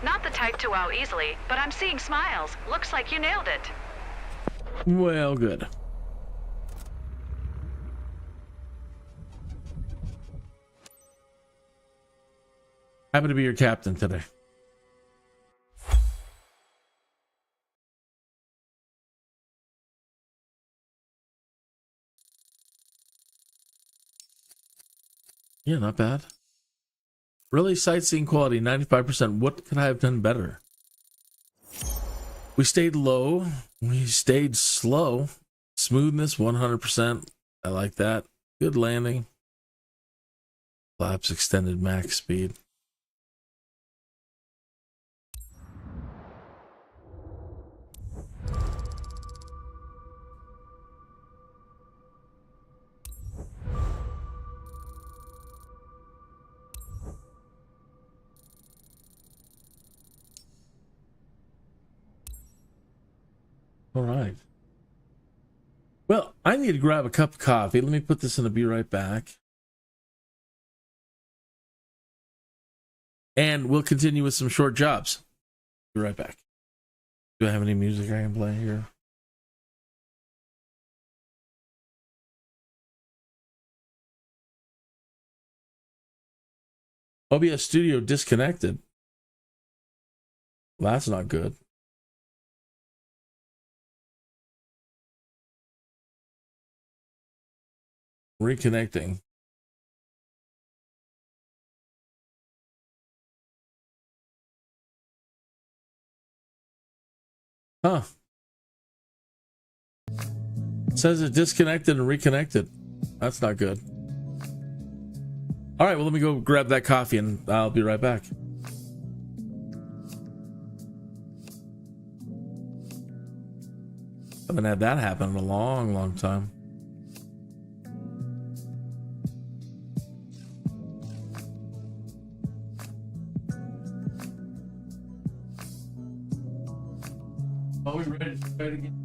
F: Not the type to wow easily, but I'm seeing smiles. Looks like you nailed it.
A: Well, good. Happy to be your captain today. Yeah, not bad. Really, sightseeing quality, 95%. What could I have done better? We stayed low. We stayed slow. Smoothness, 100%. I like that. Good landing. Flaps extended max speed. All right. Well, I need to grab a cup of coffee. Let me put this in and be right back. And we'll continue with some short jobs. Be right back. Do I have any music I can play here? OBS Studio disconnected. Well, that's not good. Reconnecting. Huh. It says it disconnected and reconnected. That's not good. All right, well, let me go grab that coffee and I'll be right back. Haven't had that happen in a long, long time. Are we ready to try it again?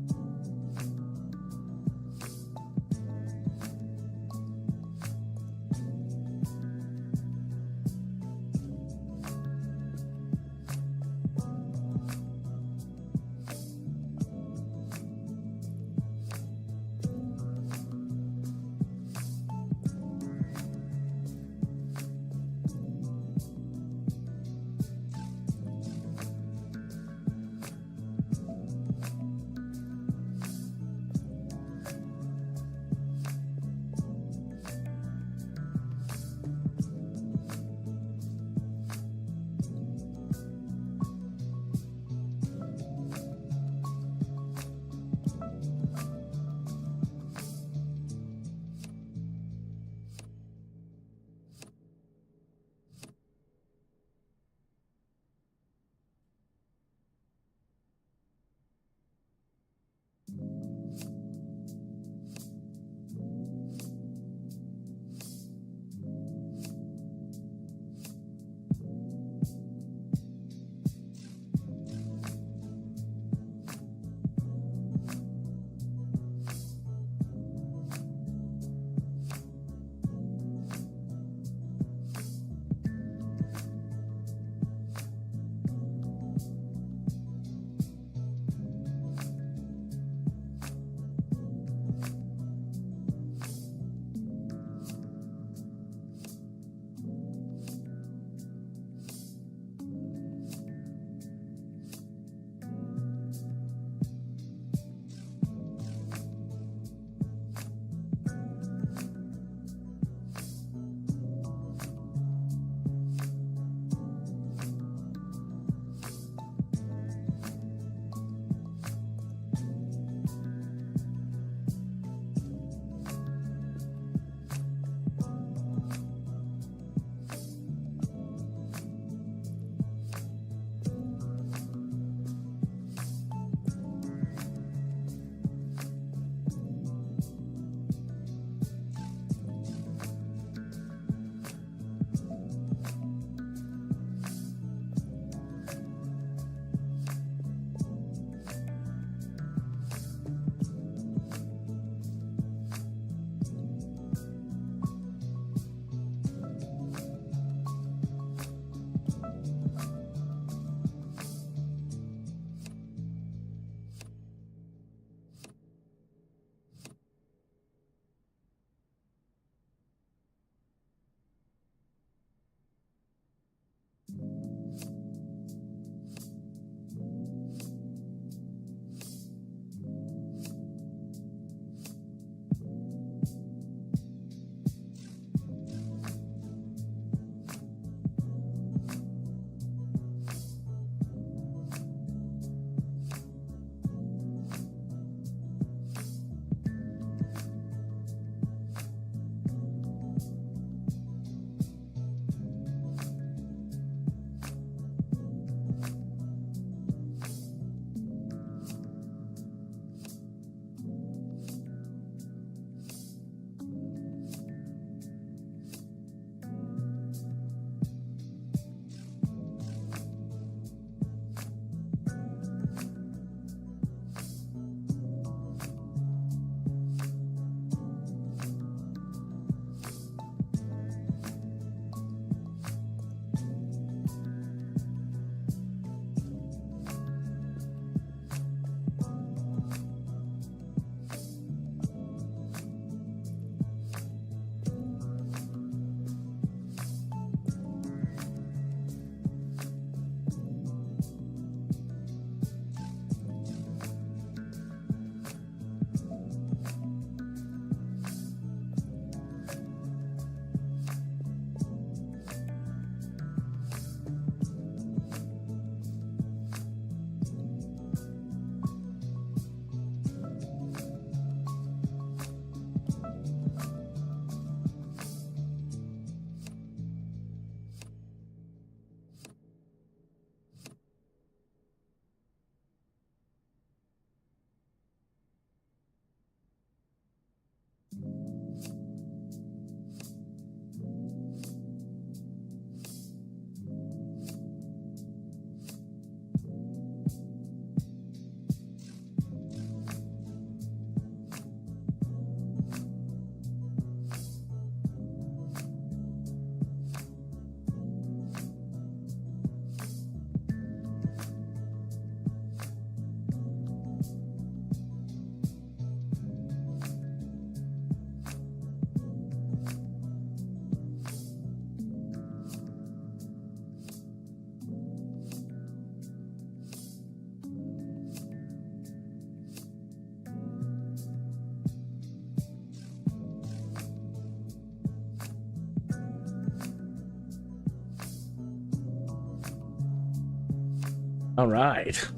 A: All right.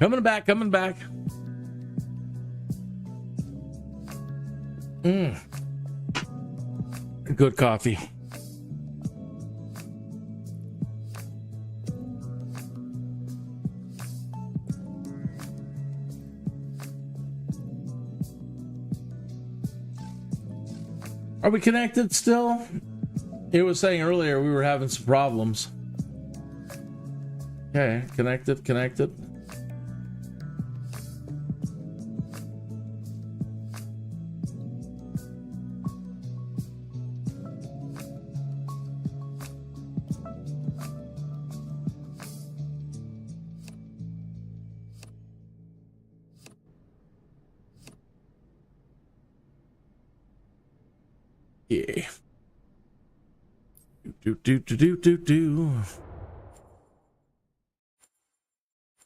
A: Coming back. Good coffee. Are we connected still? It was saying earlier we were having some problems. Okay, connected. Yeah. Do.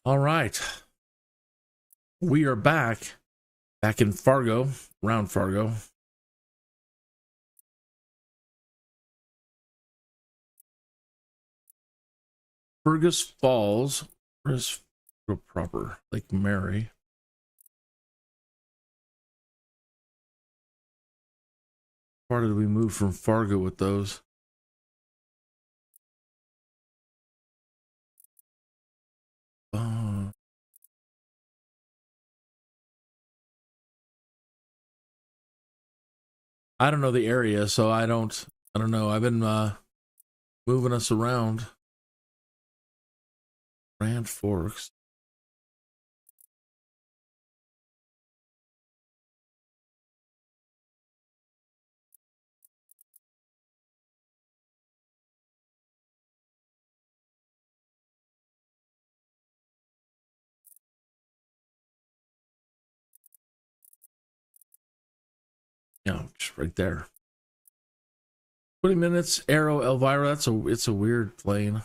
A: All right. We are back in Fargo, around Fargo. Fergus Falls. Where's proper? Lake Mary. How far did we move from Fargo with those? I don't know the area, so I don't know. I've been moving us around. Grand Forks. Yeah, just right there. 20 minutes, Arrow, Elvira. It's a weird plane.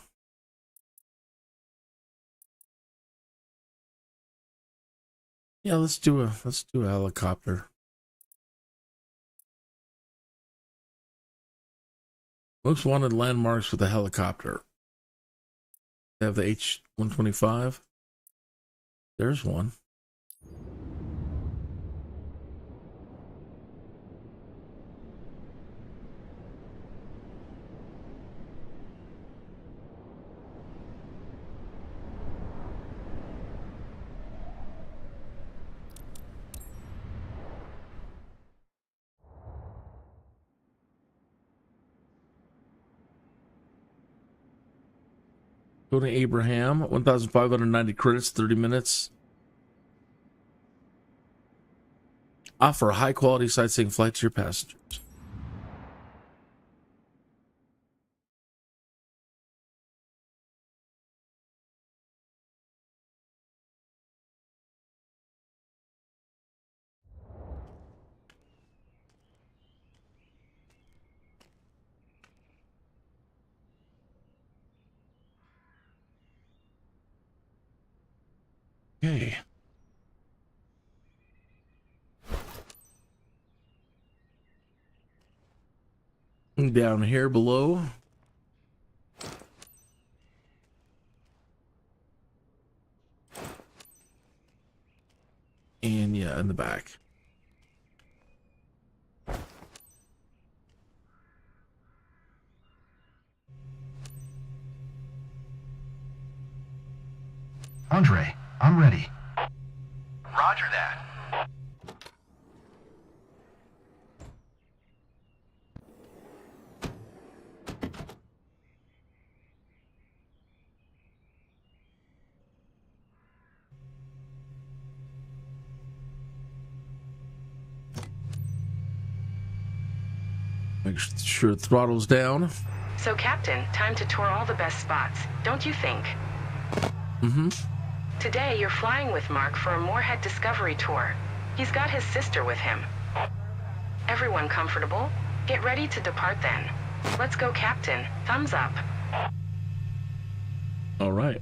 A: Yeah, let's do a helicopter. Most wanted landmarks with a helicopter. They have the H-125. There's one. Tony Abraham, 1,590 credits, 30 minutes. Offer a high-quality sightseeing flight to your passengers. Okay. Down here below. And yeah, in the back.
C: Andre, I'm ready.
B: Roger that.
A: Make sure throttle's down.
F: So, Captain, time to tour all the best spots, don't you think?
A: Mm-hmm.
F: Today, you're flying with Mark for a Moorhead Discovery tour. He's got his sister with him. Everyone comfortable? Get ready to depart then. Let's go, Captain. Thumbs up.
A: All right.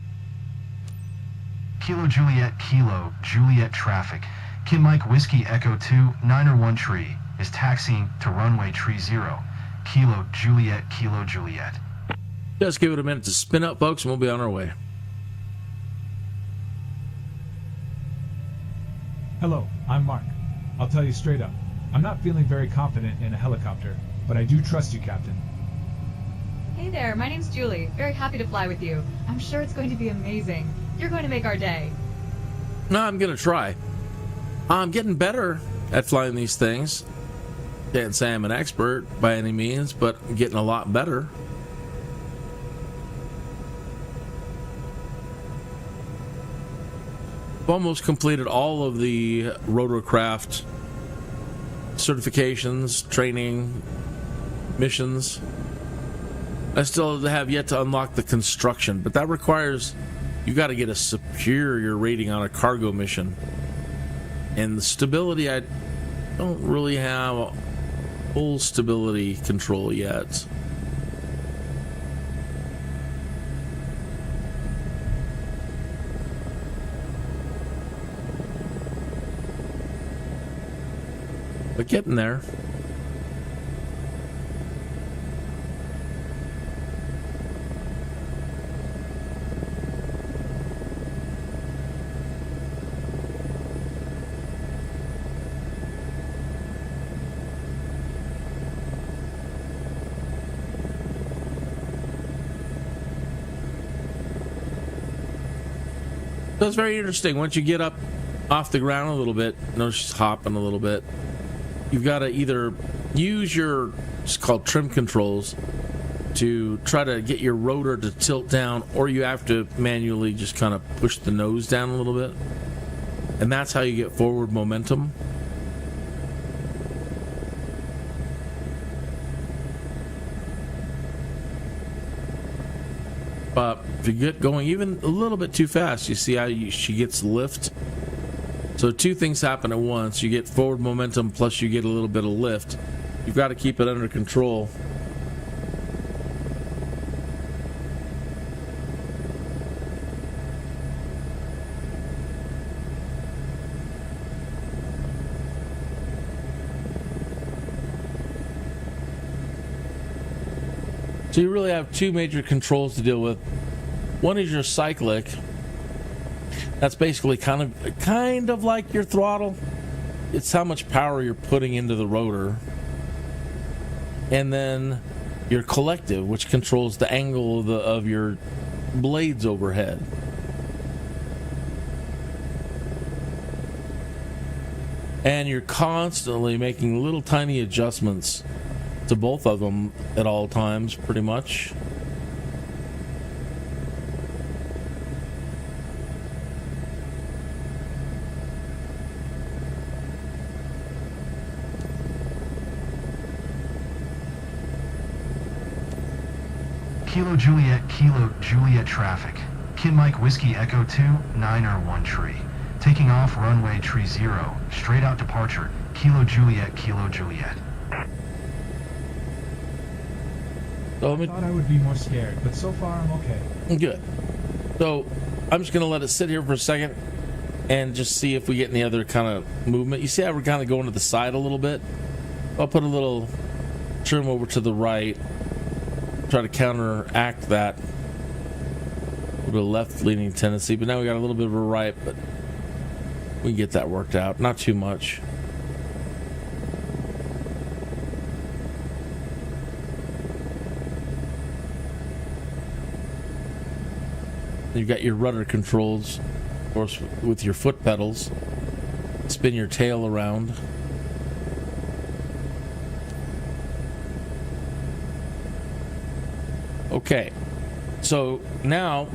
C: Kilo Juliet traffic. Kim Mike Whiskey Echo 2, 901 tree is taxiing to runway tree 0. Kilo Juliet.
A: Just give it a minute to spin up, folks, and we'll be on our way.
G: Hello, I'm Mark. I'll tell you straight up. I'm not feeling very confident in a helicopter, but I do trust you, Captain.
H: Hey there, my name's Julie. Very happy to fly with you. I'm sure it's going to be amazing. You're going to make our day.
A: No, I'm going to try. I'm getting better at flying these things. Can't say I'm an expert by any means, but I'm getting a lot better. I've almost completed all of the rotorcraft certifications, training, missions. I still have yet to unlock the construction, but that requires you got to get a superior rating on a cargo mission. And the stability, I don't really have full stability control yet. But getting there. So it's very interesting. Once you get up off the ground a little bit, notice she's hopping a little bit. You've got to either use your, it's called trim controls, to try to get your rotor to tilt down, or you have to manually just kind of push the nose down a little bit. And that's how you get forward momentum. But if you get going even a little bit too fast, you see how she gets lift. So two things happen at once. You get forward momentum plus you get a little bit of lift. You've got to keep it under control. So you really have two major controls to deal with. One is your cyclic. That's basically kind of like your throttle. It's how much power you're putting into the rotor. And then your collective, which controls the angle of your blades overhead. And you're constantly making little tiny adjustments to both of them at all times, pretty much.
C: Kilo Juliet traffic. Kid Mike Whiskey Echo 2, 9 tree. Taking off runway tree 0. Straight out departure. Kilo Juliet.
G: So I thought I would be more scared, but so far I'm okay.
A: Good. So I'm just going to let it sit here for a second and just see if we get any other kind of movement. You see how we're kind of going to the side a little bit? I'll put a little trim over to the right, try to counteract that. A little bit of left-leaning tendency, but now we got a little bit of a right, but we can get that worked out. Not too much. You've got your rudder controls, of course, with your foot pedals. Spin your tail around. Okay, so now,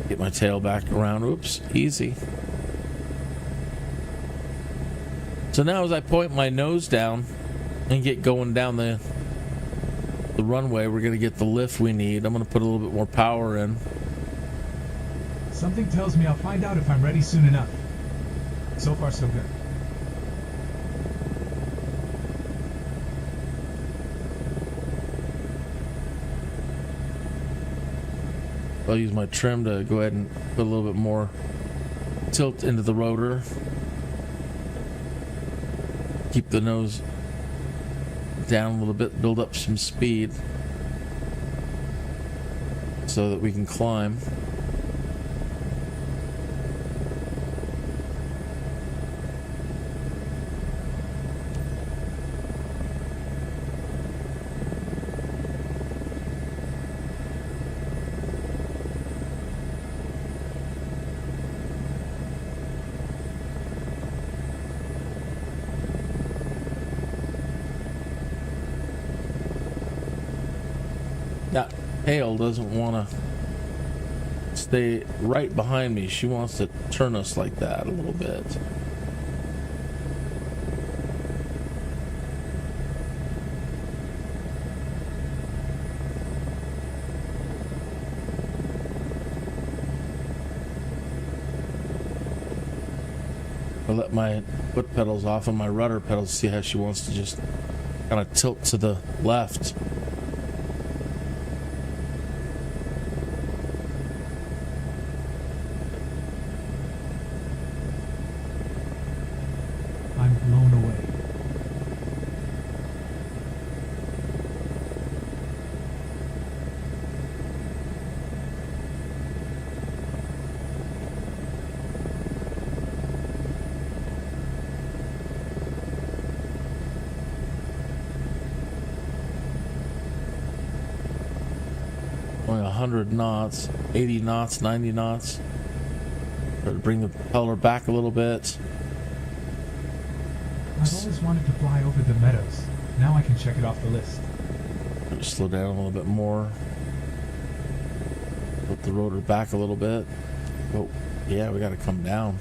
A: get my tail back around. Oops, easy. So now as I point my nose down and get going down the runway, we're going to get the lift we need. I'm going to put a little bit more power in.
G: Something tells me I'll find out if I'm ready soon enough. So far, so good.
A: I'll use my trim to go ahead and put a little bit more tilt into the rotor. Keep the nose down a little bit, build up some speed. so that we can climb. That Hale doesn't want to stay right behind me. She wants to turn us like that a little bit. I let my foot pedals off and my rudder pedals, see how she wants to just kind of tilt to the left.
G: I'm blown away.
A: Going 100 knots, 80 knots, 90 knots. Try to bring the propeller back a little bit.
G: I've always wanted to fly over the meadows. Now I can check it off the list.
A: Just slow down a little bit more. Put the rotor back a little bit. Oh, yeah, we got to come down.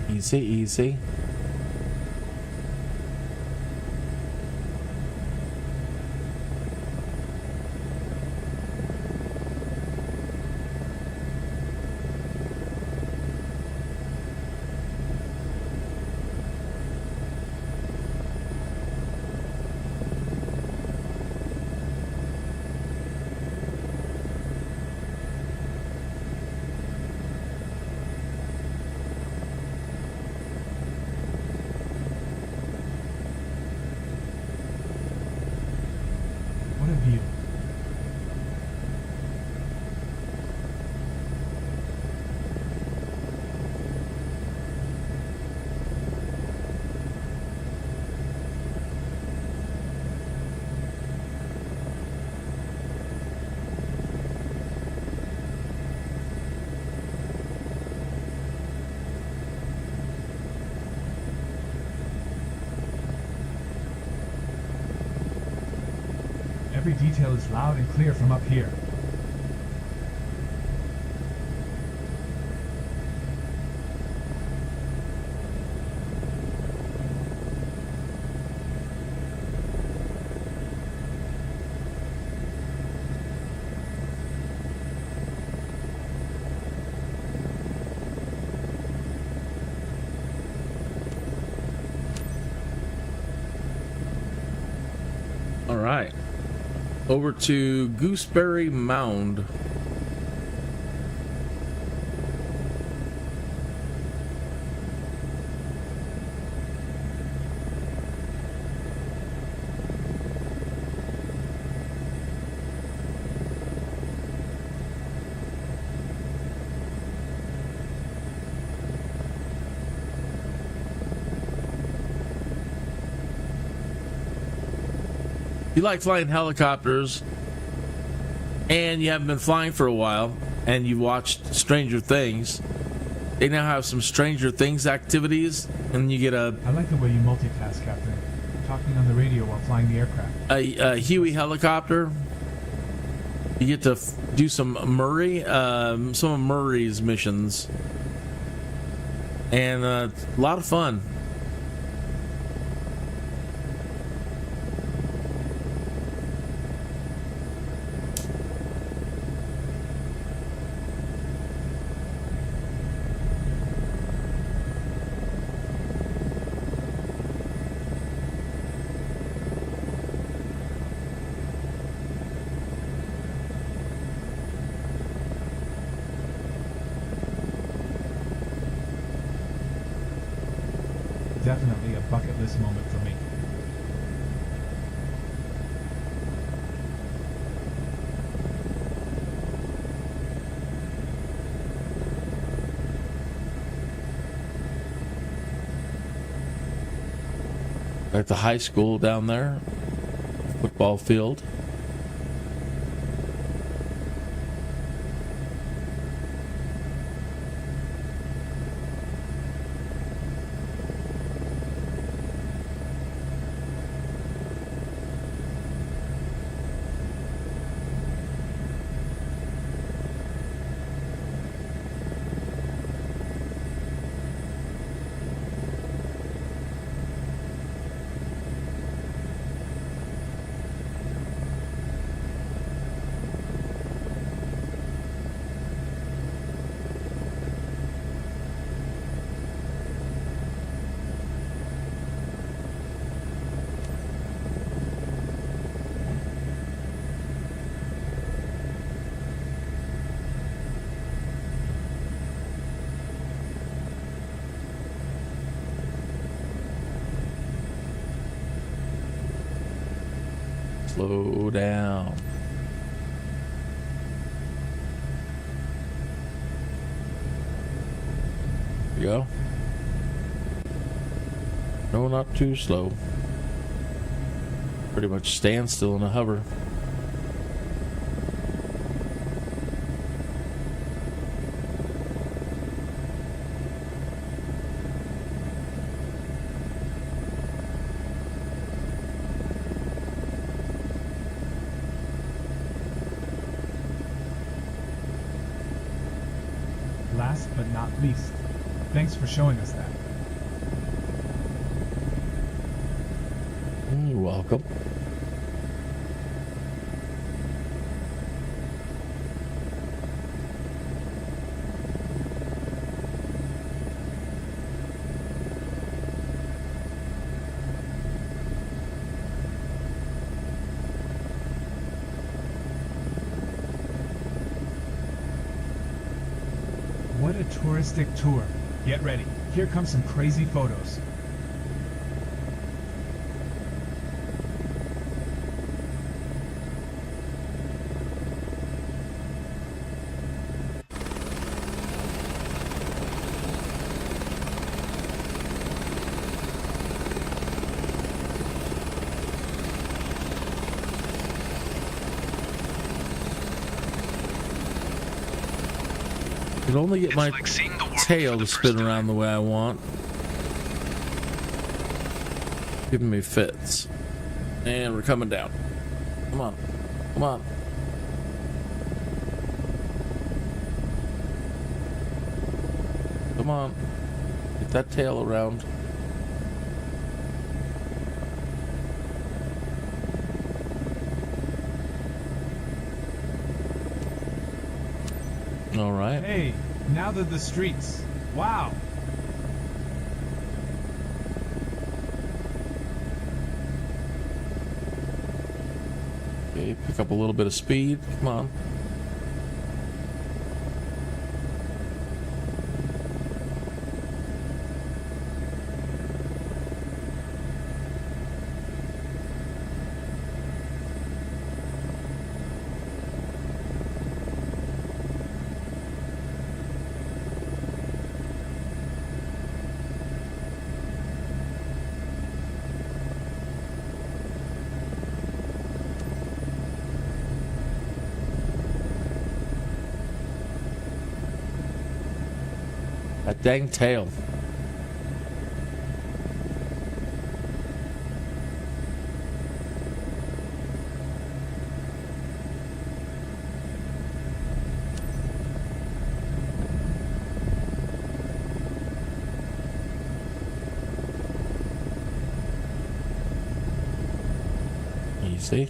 A: Easy, easy.
G: What a view. Every detail is loud and clear from up here.
A: All right. Over to Gooseberry Mound. You like flying helicopters and you haven't been flying for a while and you watched Stranger Things, they now have some Stranger Things activities, and you get
G: I like the way you multitask, Captain. Talking on the radio while flying the aircraft.
A: a Huey helicopter. You get to do some some of Murray's missions, and a lot of fun.
G: definitely a bucket list moment for me.
A: At the high school down there, football field. Slow down. There you go. No, not too slow. Pretty much standstill in a hover.
G: Last but not least, thanks for showing us that.
A: You're welcome.
G: What a touristic tour. Get ready. Here come some crazy photos.
A: I can only get my
I: like seeing the world
A: tail
I: for the
A: to spin
I: first
A: around
I: time.
A: the way I want. Giving me fits. And we're coming down. Come on. Come on. Come on. Get that tail around. All right.
G: Hey, now they're the streets. Wow.
A: Okay, pick up a little bit of speed. Come on. That dang tail. Easy.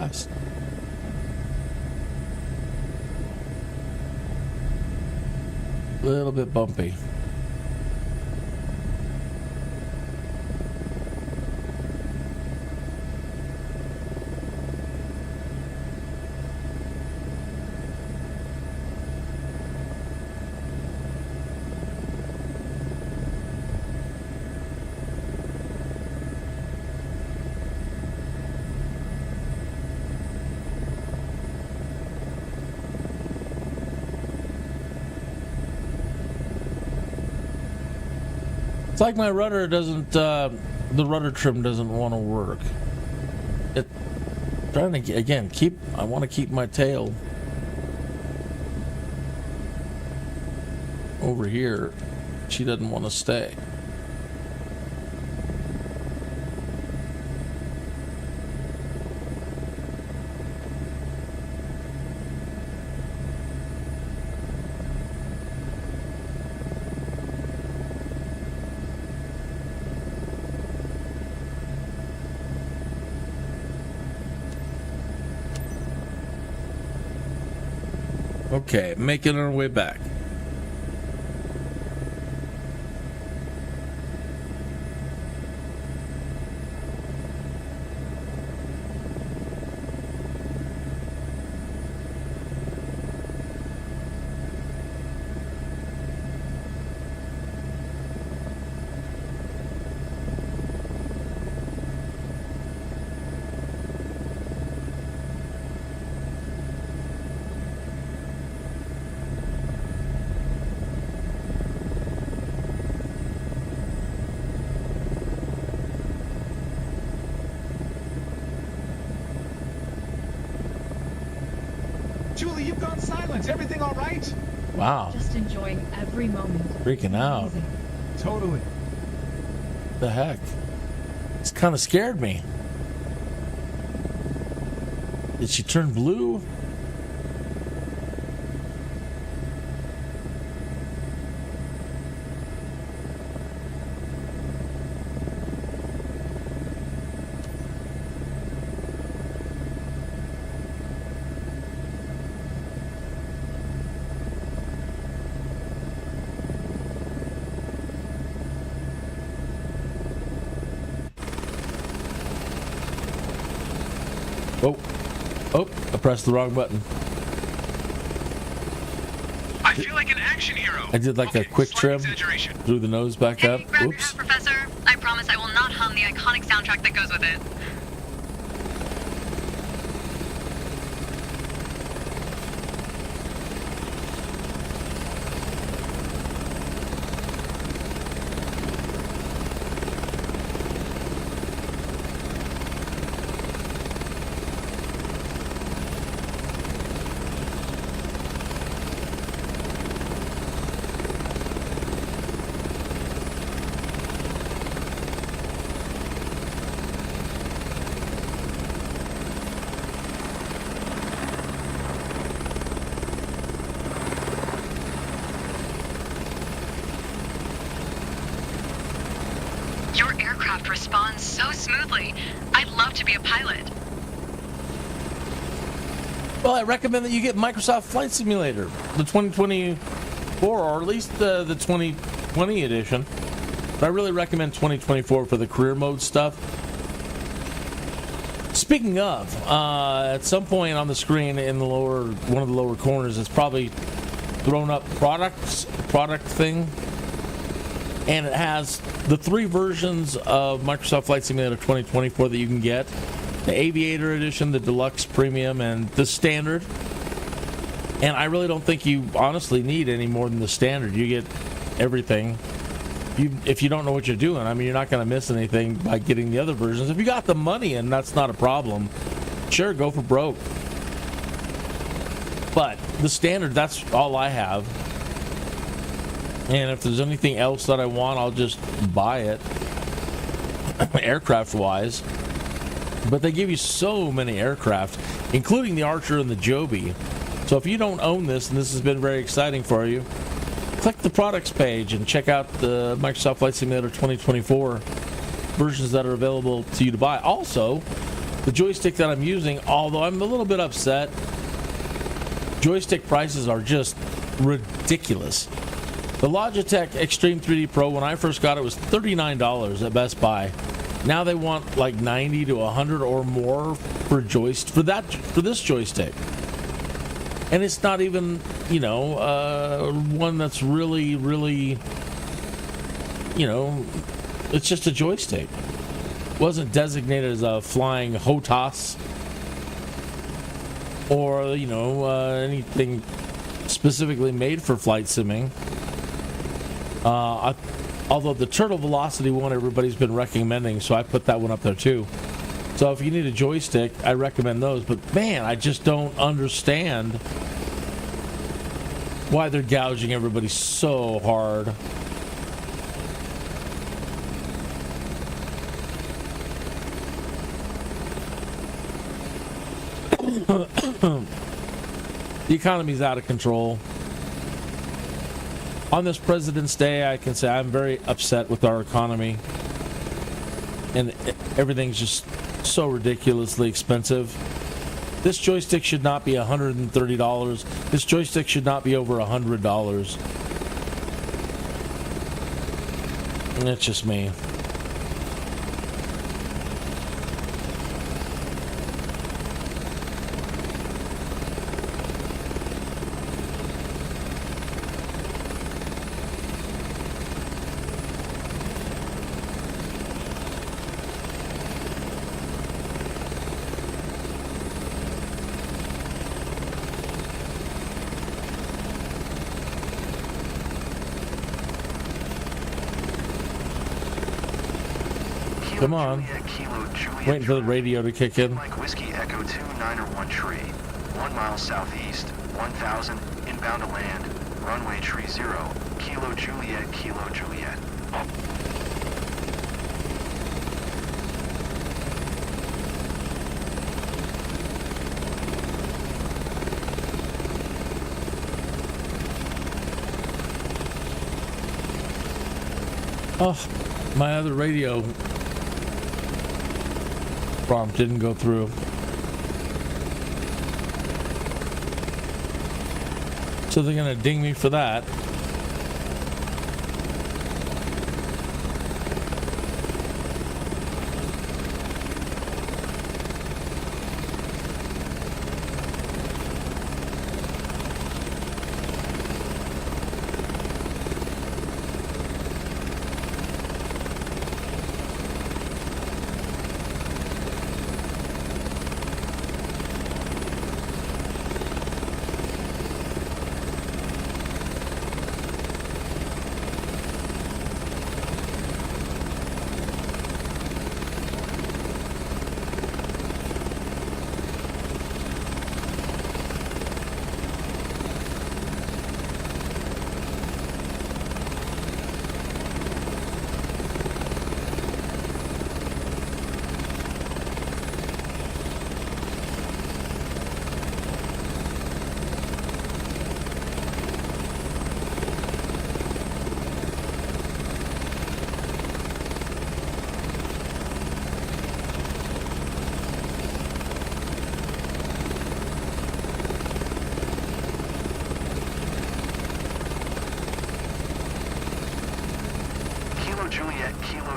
A: fast. A little bit bumpy. It's like my rudder doesn't, the rudder trim doesn't want to work. Trying to, again, I want to keep my tail over here. She doesn't want to stay. Okay, making our way back.
G: Julie, you've gone silent. Everything all right?
A: Wow.
H: Just enjoying every moment.
A: Freaking out.
H: Amazing.
G: Totally.
A: The heck? It's kind of scared me. Did she turn blue? Oh, I pressed the wrong button.
I: I feel like an action hero.
A: I did like a quick trim through the nose back up. Oops.
F: Professor. I promise I will not hum the iconic soundtrack that goes with it. Responds so smoothly. I'd love to be a pilot.
A: Well, I recommend that you get Microsoft Flight Simulator, the 2024, or at least the 2020 edition. But I really recommend 2024 for the career mode stuff. Speaking of, at some point on the screen in the one of the lower corners, it's probably thrown up product thing. And it has the 3 versions of Microsoft Flight Simulator 2024 that you can get. The Aviator Edition, the Deluxe Premium, and the Standard. And I really don't think you honestly need any more than the Standard. You get everything. If you don't know what you're doing, I mean, you're not going to miss anything by getting the other versions. If you got the money and that's not a problem, sure, go for broke. But the Standard, that's all I have. And if there's anything else that I want, I'll just buy it, aircraft-wise. But they give you so many aircraft, including the Archer and the Joby. So if you don't own this, and this has been very exciting for you, click the products page and check out the Microsoft Flight Simulator 2024 versions that are available to you to buy. Also, The joystick that I'm using, although I'm a little bit upset, joystick prices are just ridiculous. The Logitech Extreme 3D Pro, when I first got it, was $39 at Best Buy. Now they want like $90 to $100 or more for this joystick. And it's not even, one that's really, really, it's just a joystick. It wasn't designated as a flying HOTAS or, anything specifically made for flight simming. Although the Turtle Velocity one everybody's been recommending, so I put that one up there too. So if you need a joystick, I recommend those. But man, I just don't understand why they're gouging everybody so hard. The economy's out of control. On this President's Day, I can say I'm very upset with our economy. And everything's just so ridiculously expensive. This joystick should not be $130. This joystick should not be over $100. And that's just me. Come on. Waiting for the radio to kick in.
C: Mike Whiskey Echo 2 901 tree. 1 mile southeast. 1000. Inbound to land. Runway tree 0. Kilo Juliet, Kilo Juliet.
A: Oh, my other radio prompt didn't go through. So they're gonna ding me for that.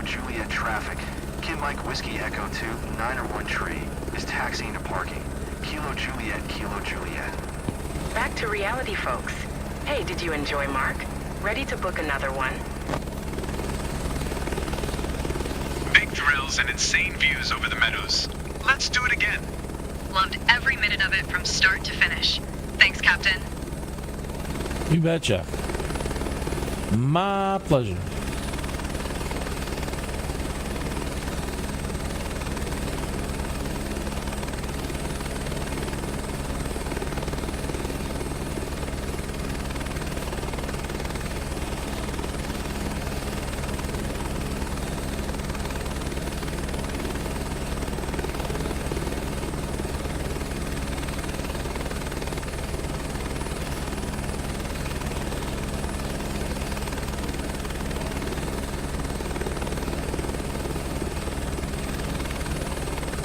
C: Juliet traffic. Kid Mike Whiskey Echo 2 901 tree is taxiing to parking. Kilo Juliet, Kilo Juliet.
J: Back to reality, folks. Hey, did you enjoy Mark? Ready to book another one?
I: Big thrills and insane views over the meadows. Let's do it again.
H: Loved every minute of it from start to finish. Thanks, Captain.
A: You betcha. My pleasure.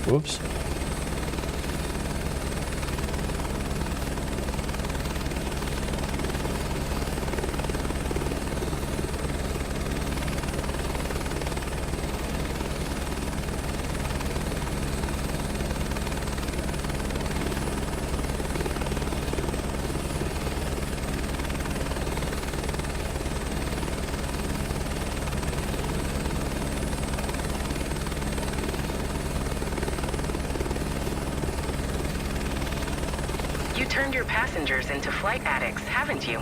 A: Whoops.
J: turned your passengers into flight addicts, haven't you?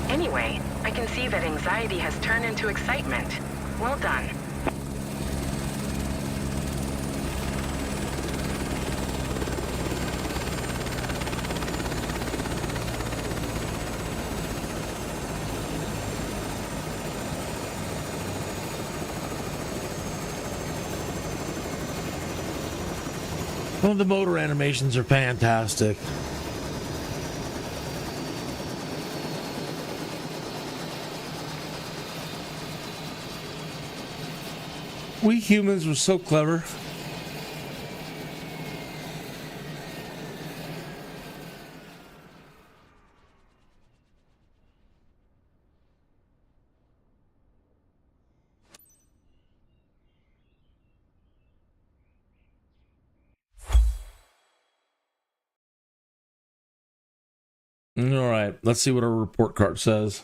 J: Anyway, I can see that anxiety has turned into excitement. Well done.
A: Well, the motor animations are fantastic. We humans were so clever. All right, let's see what our report card says.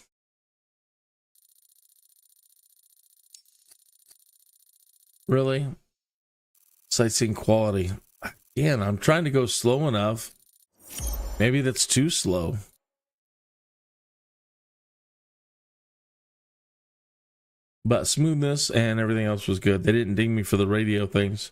A: Really? Sightseeing quality. Again, I'm trying to go slow enough. Maybe that's too slow. But smoothness and everything else was good. They didn't ding me for the radio things.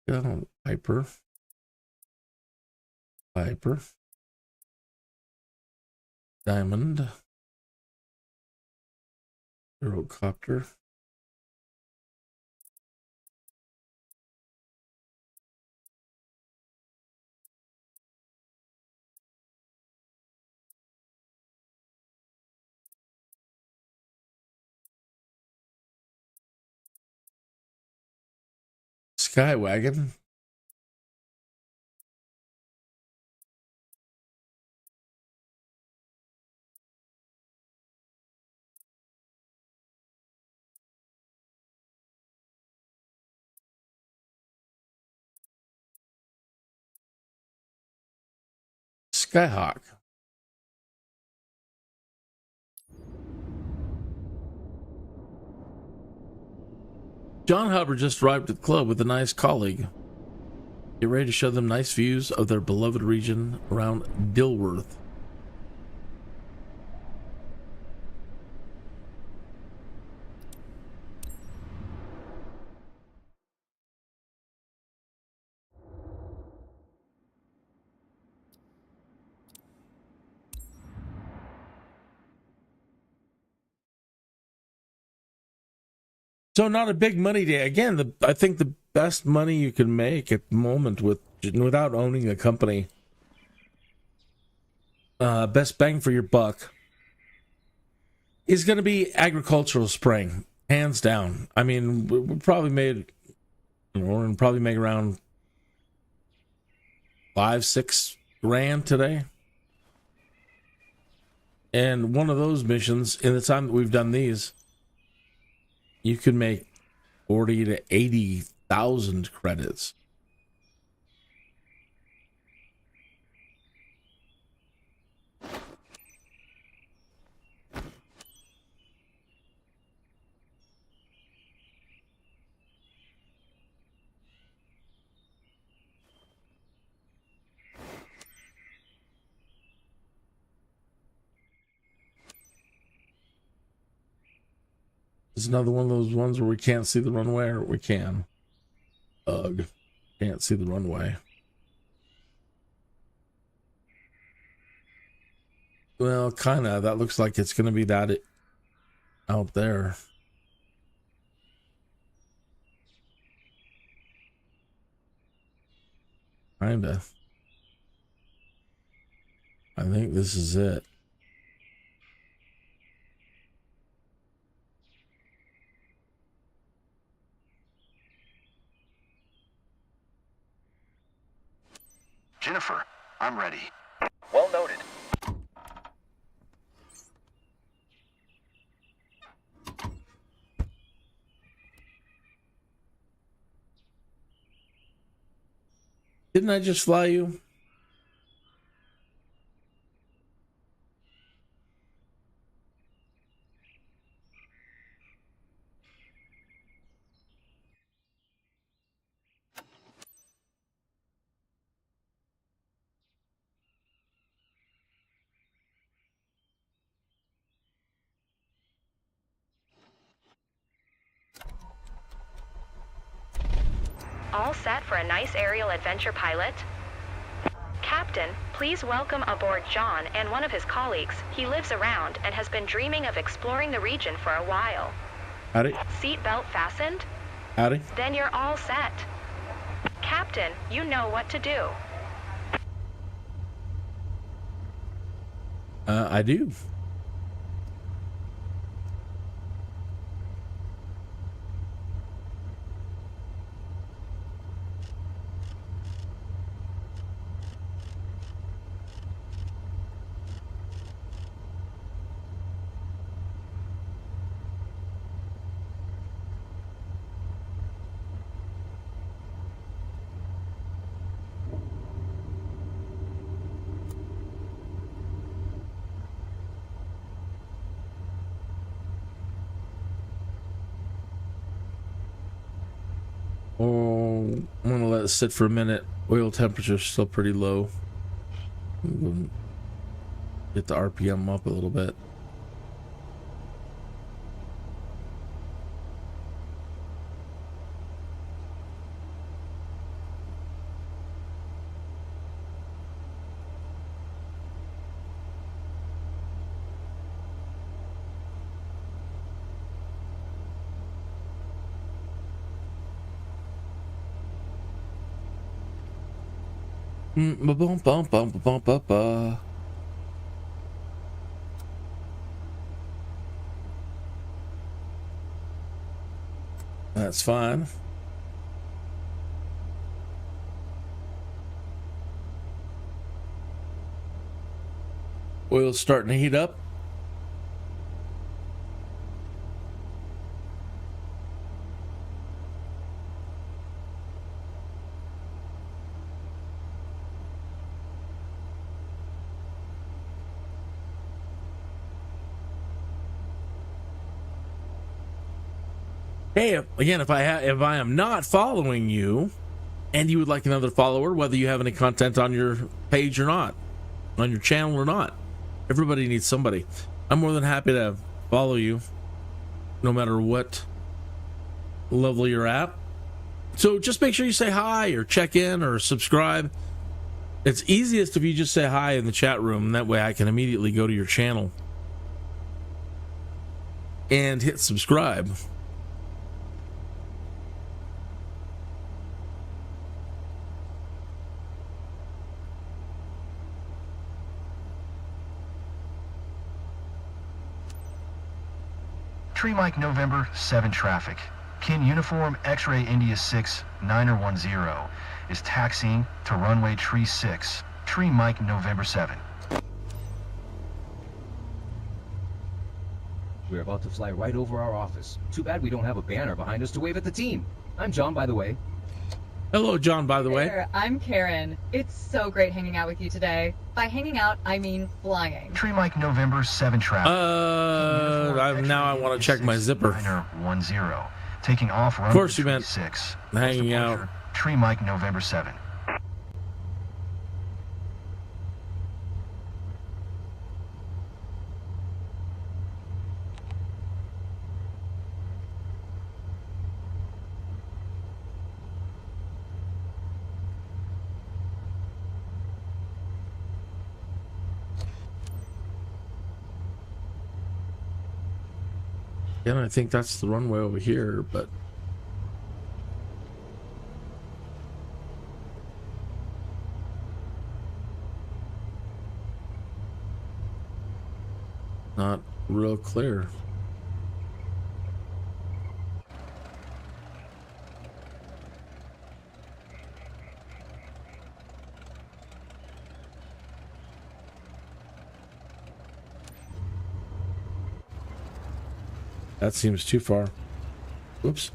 A: Oh, Piper. Diamond. Eurocopter. Skywagon. Skyhawk. John Hubbard just arrived at the club with a nice colleague. Get ready to show them nice views of their beloved region around Dilworth. So not a big money day. Again, I think the best money you can make at the moment without owning a company. Best bang for your buck is going to be agricultural spraying, hands down. I mean, we probably made, we're going to probably make around $5-6 grand today. And one of those missions, in the time that we've done these, you could make 40 to 80,000 credits. It's another one of those ones where we can't see the runway, or we can. Ugh. Can't see the runway. Well, kind of. That looks like it's going to be that out there. Kind of. I think this is it.
C: Jennifer, I'm ready.
K: Well noted.
A: Didn't I just fly you?
F: All set for a nice aerial adventure, pilot? Captain, please welcome aboard John and one of his colleagues. He lives around and has been dreaming of exploring the region for a while.
A: Howdy.
F: Seatbelt fastened?
A: Howdy.
F: Then you're all set. Captain, you know what to do.
A: I do. Oh, I'm gonna let it sit for a minute. Oil temperature is still pretty low. Get the RPM up a little bit. That's fine. Oil's starting to heat up. Hey, again, if I am not following you, and you would like another follower, whether you have any content on your page or not, on your channel or not, everybody needs somebody. I'm more than happy to follow you, no matter what level you're at. So just make sure you say hi or check in or subscribe. It's easiest if you just say hi in the chat room, and that way I can immediately go to your channel and hit subscribe.
C: Tree Mike November 7 traffic. Kin Uniform X-Ray India 6 910 is taxiing to runway Tree 6. Tree Mike November 7.
K: We're about to fly right over our office. Too bad we don't have a banner behind us to wave at the team. I'm John, by the way.
A: Hello, John, by the way.
H: There, I'm Karen. It's so great hanging out with you today. By hanging out, I mean flying.
C: Tree Mike November 7 traffic.
A: Now I want to check my zipper.
C: 910. Taking off runway
A: of course you meant
C: 6.
A: hanging out.
C: Tree Mike November 7.
A: Yeah, I think that's the runway over here, but not real clear. That seems too far. Oops.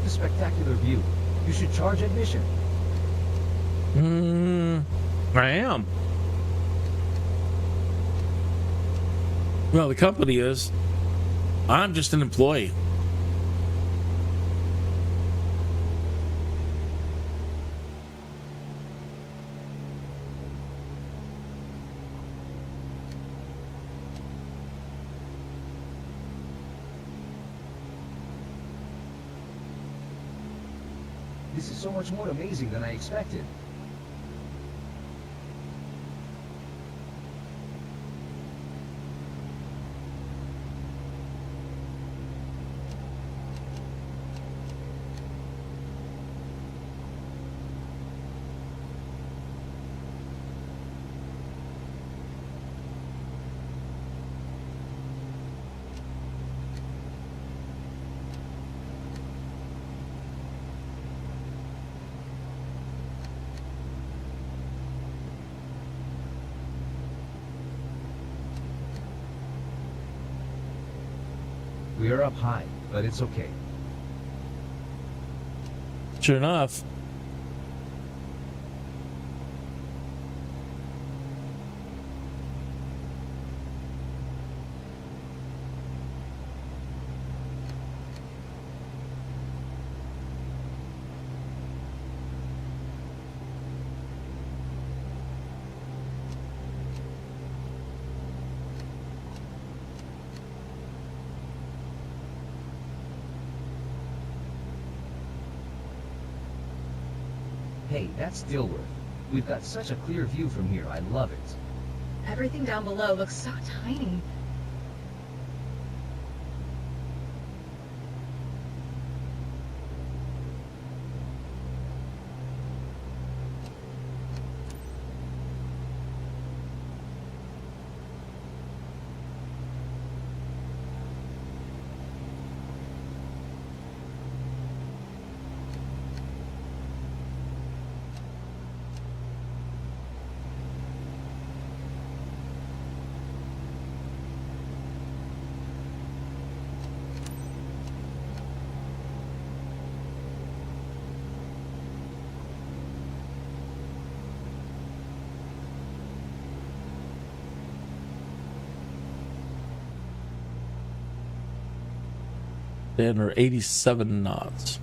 K: Spectacular view. You should charge admission.
A: I am. Well, the company is. I'm just an employee.
K: This is so much more amazing than I expected. We are up high, but it's okay.
A: Sure enough.
K: Hey, that's Dilworth. We've got such a clear view from here. I love it.
H: Everything down below looks so tiny.
A: under 87 knots.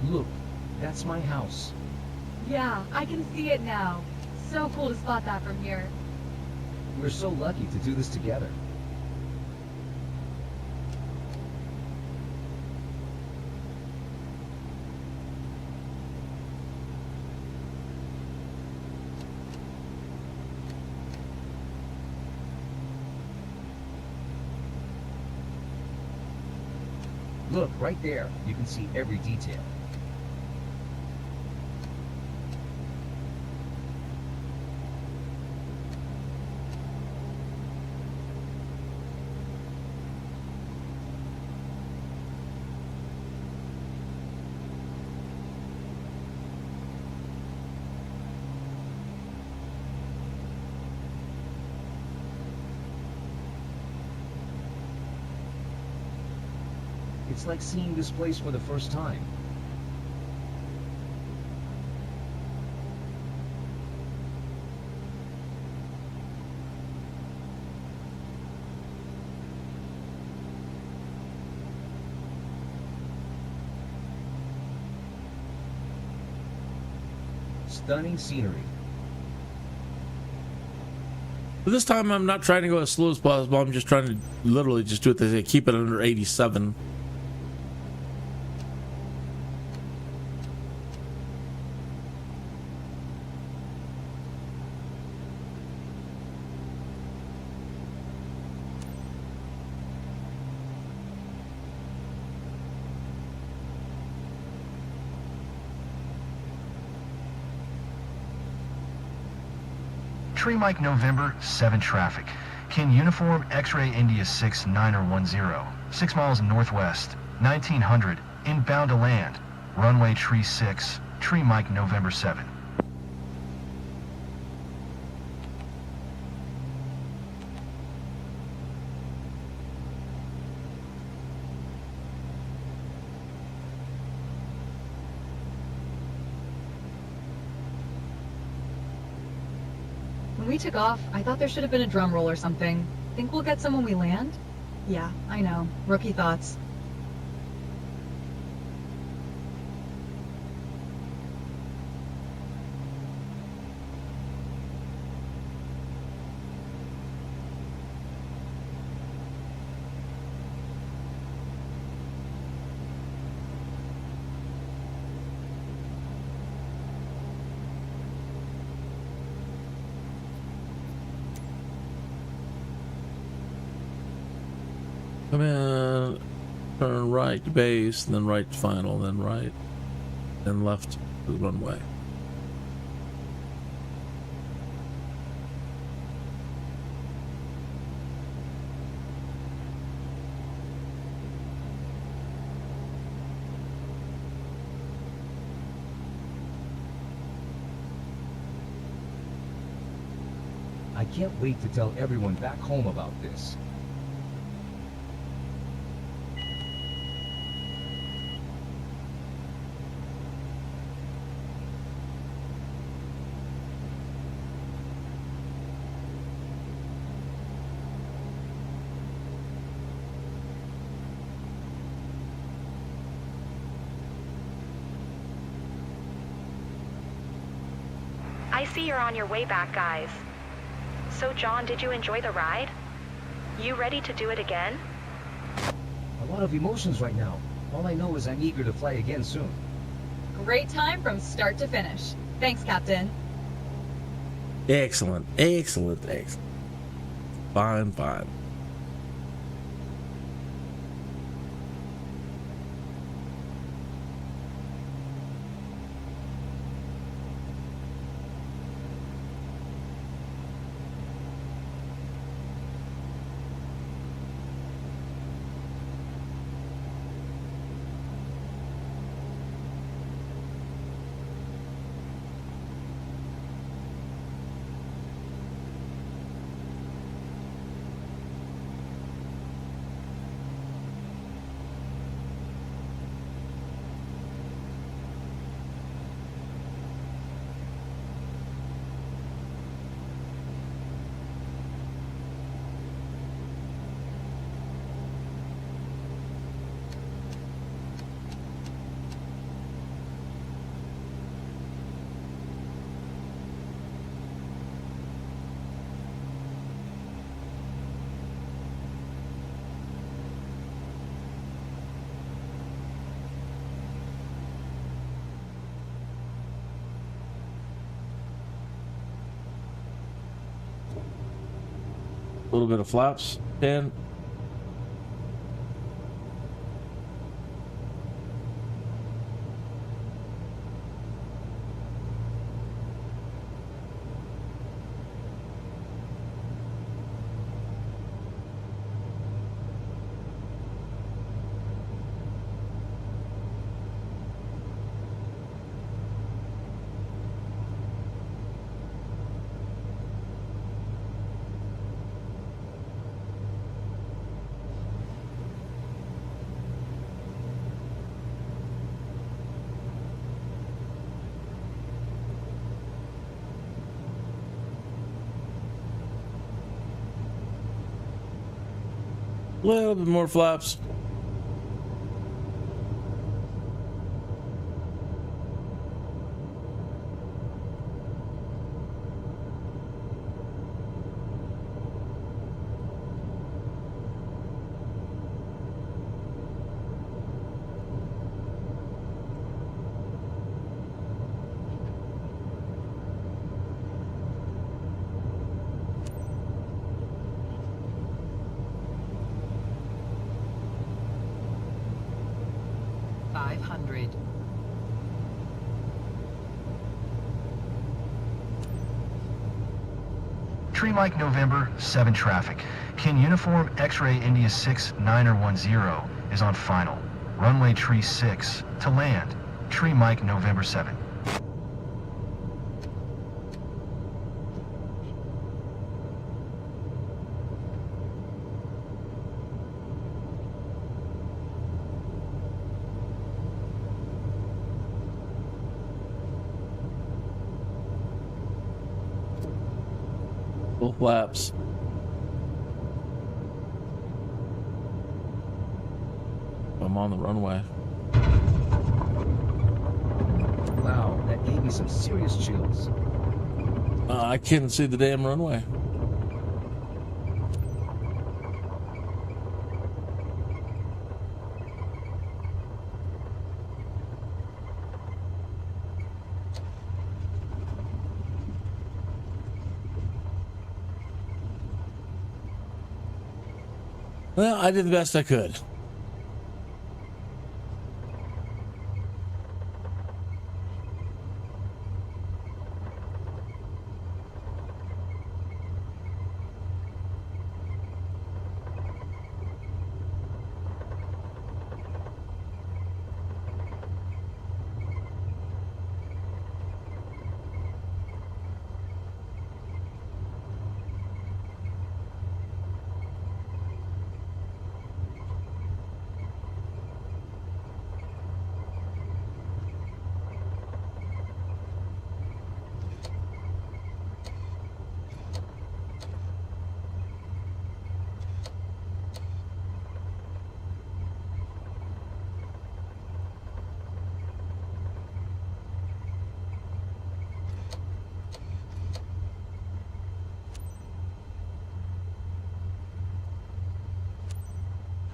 K: Look, that's my house.
H: Yeah, I can see it now. So cool to spot that from here.
K: We're so lucky to do this together. Look, right there. You can see every detail. It's like seeing this place for the first time. Stunning scenery.
A: This time I'm not trying to go as slow as possible. I'm just trying to literally just do what they say, keep it under 87.
C: Tree Mike November 7 traffic. Kin Uniform X-Ray India 6 910. 6 miles northwest. 1900. Inbound to land. Runway Tree 6. Tree Mike November 7.
H: When we took off, I thought there should have been a drum roll or something. Think we'll get some when we land? Yeah, I know. Rookie thoughts.
A: Come in, turn right to base, then right to final, then right, then left to the runway.
K: I can't wait to tell everyone back home about this.
L: I see you're on your way back, guys. So, John, did you enjoy the ride? You ready to do it again?
K: A lot of emotions right now. All I know is I'm eager to fly again soon.
H: Great time from start to finish. Thanks, Captain.
A: Excellent, excellent, excellent. Fine, fine. little bit of flaps. 10. A little bit more flaps.
C: Tree Mike November 7 traffic. Kin Uniform X-Ray India 6 910 is on final. Runway Tree 6 to land. Tree Mike November 7.
A: Full flaps. I'm on the runway.
K: Wow, that gave me some serious chills.
A: I can't see the damn runway. Well, I did the best I could.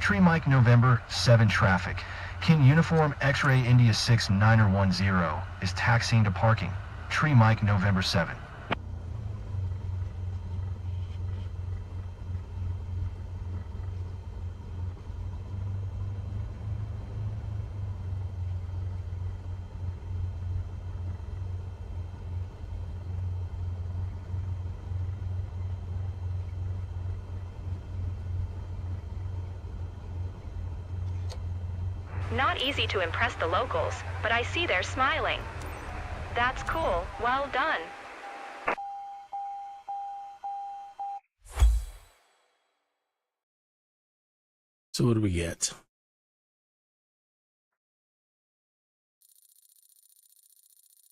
C: Tree Mike November 7 traffic. Kin Uniform X-Ray India 6 910 is taxiing to parking. Tree Mike November 7.
L: Not easy to impress the locals, but I see they're smiling. That's cool. Well done.
A: So what do we get?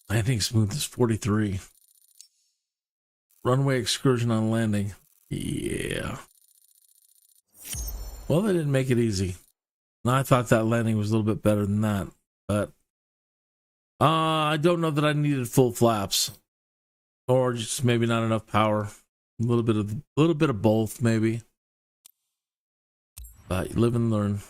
A: Landing smooth is 43. Runway excursion on landing. Yeah. Well, they didn't make it easy. I thought that landing was a little bit better than that, but I don't know that I needed full flaps, or just maybe not enough power. A little bit of both, maybe. But you live and learn.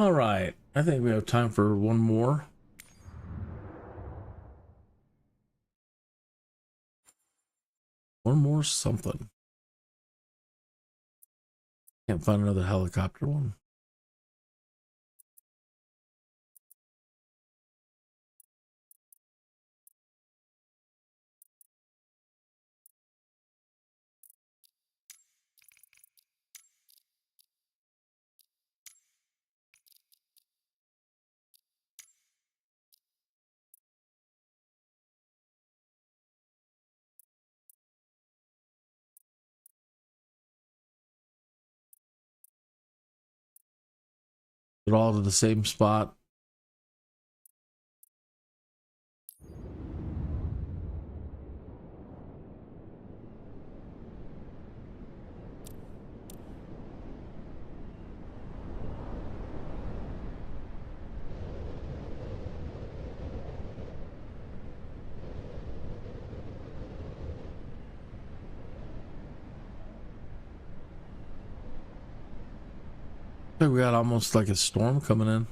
A: All right. I think we have time for one more. One more something. Can't find another helicopter one. It all to the same spot. We got almost like a storm coming in.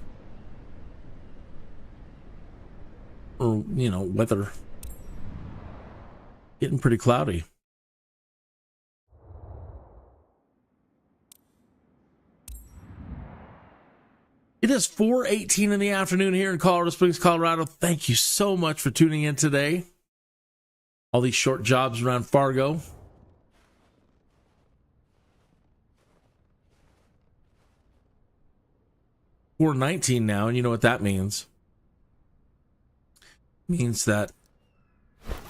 A: Or, you know, weather. Getting pretty cloudy. It is 4:18 in the afternoon here in Colorado Springs, Colorado. Thank you so much for tuning in today. All these short jobs around Fargo. We're 19 now, and you know what that means. It means that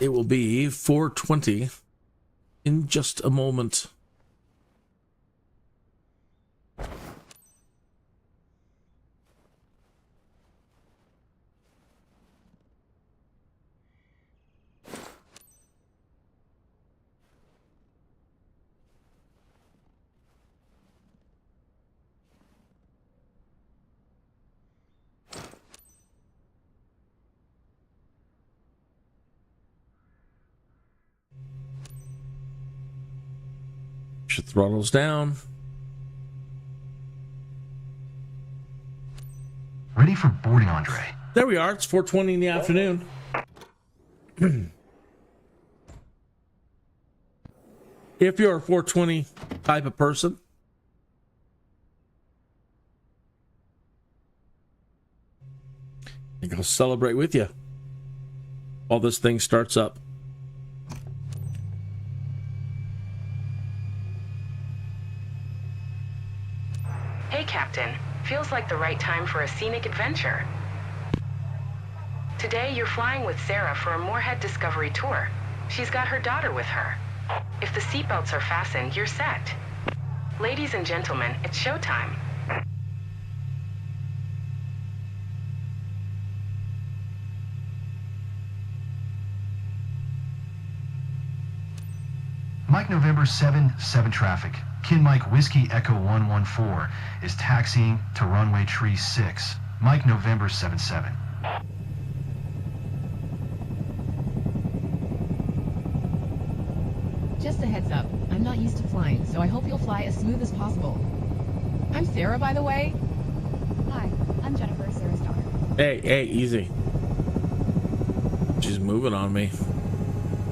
A: it will be 4:20 in just a moment. Throttles down.
C: Ready for boarding, Andre.
A: There we are. It's 4:20 in the afternoon. If you're a 4:20 type of person, I think I'll celebrate with you while this thing starts up.
J: Hey, Captain. Feels like the right time for a scenic adventure. Today, you're flying with Sarah for a Moorhead Discovery tour. She's got her daughter with her. If the seatbelts are fastened, you're set. Ladies and gentlemen, it's showtime.
C: Mike November 7 traffic. Kin Mike Whiskey Echo 114 is taxiing to runway tree 6. Mike November 77.
M: Just a heads up, I'm not used to flying, so I hope you'll fly as smooth as possible. I'm Sarah, by the way.
H: Hi, I'm Jennifer, Sarah's daughter.
A: Hey, easy. She's moving on me.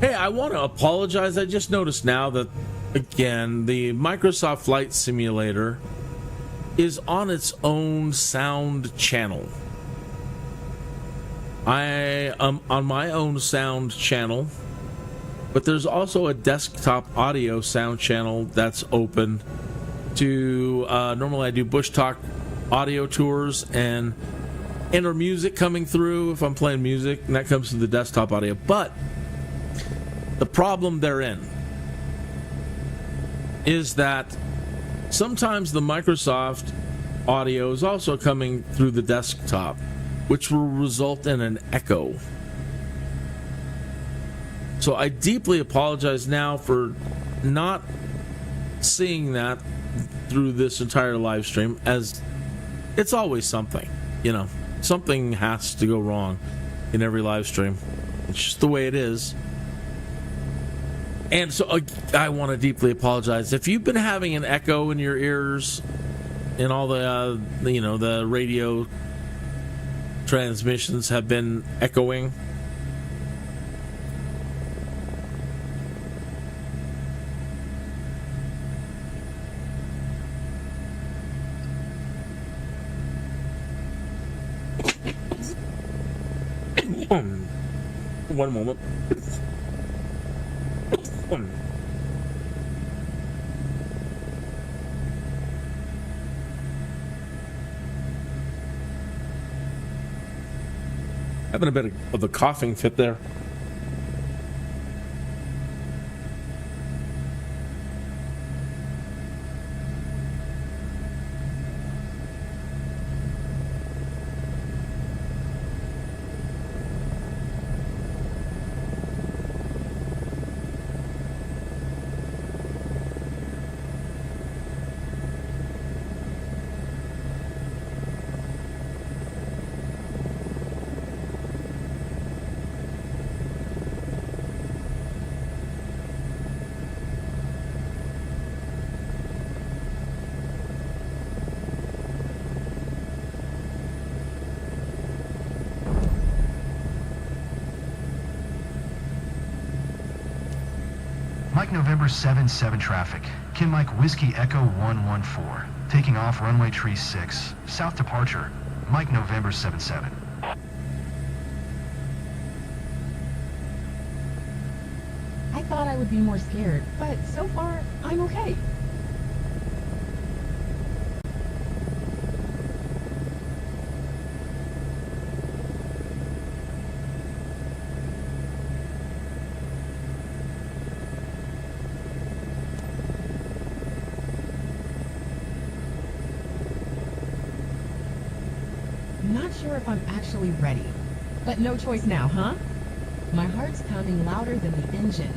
A: Hey, I want to apologize. I just noticed now that, again, the Microsoft Flight Simulator is on its own sound channel. I am on my own sound channel, but there's also a desktop audio sound channel that's open to, normally I do Bush Talk audio tours and enter music coming through if I'm playing music, and that comes to the desktop audio. But the problem therein is that sometimes the Microsoft audio is also coming through the desktop, which will result in an echo. So I deeply apologize now for not seeing that through this entire live stream, as it's always something, you know, something has to go wrong in every live stream. It's just the way it is. And so I want to deeply apologize. If you've been having an echo in your ears and all the the radio transmissions have been echoing. One moment. Having a bit of a coughing fit there.
C: Mike November 77 traffic. Kin Mike Whiskey Echo 114. Taking off runway tree 6. South departure. Mike November 77.
M: I thought I would be more scared, but so far, I'm okay. Not sure if I'm actually ready. But no choice now, huh? My heart's pounding louder than the engine.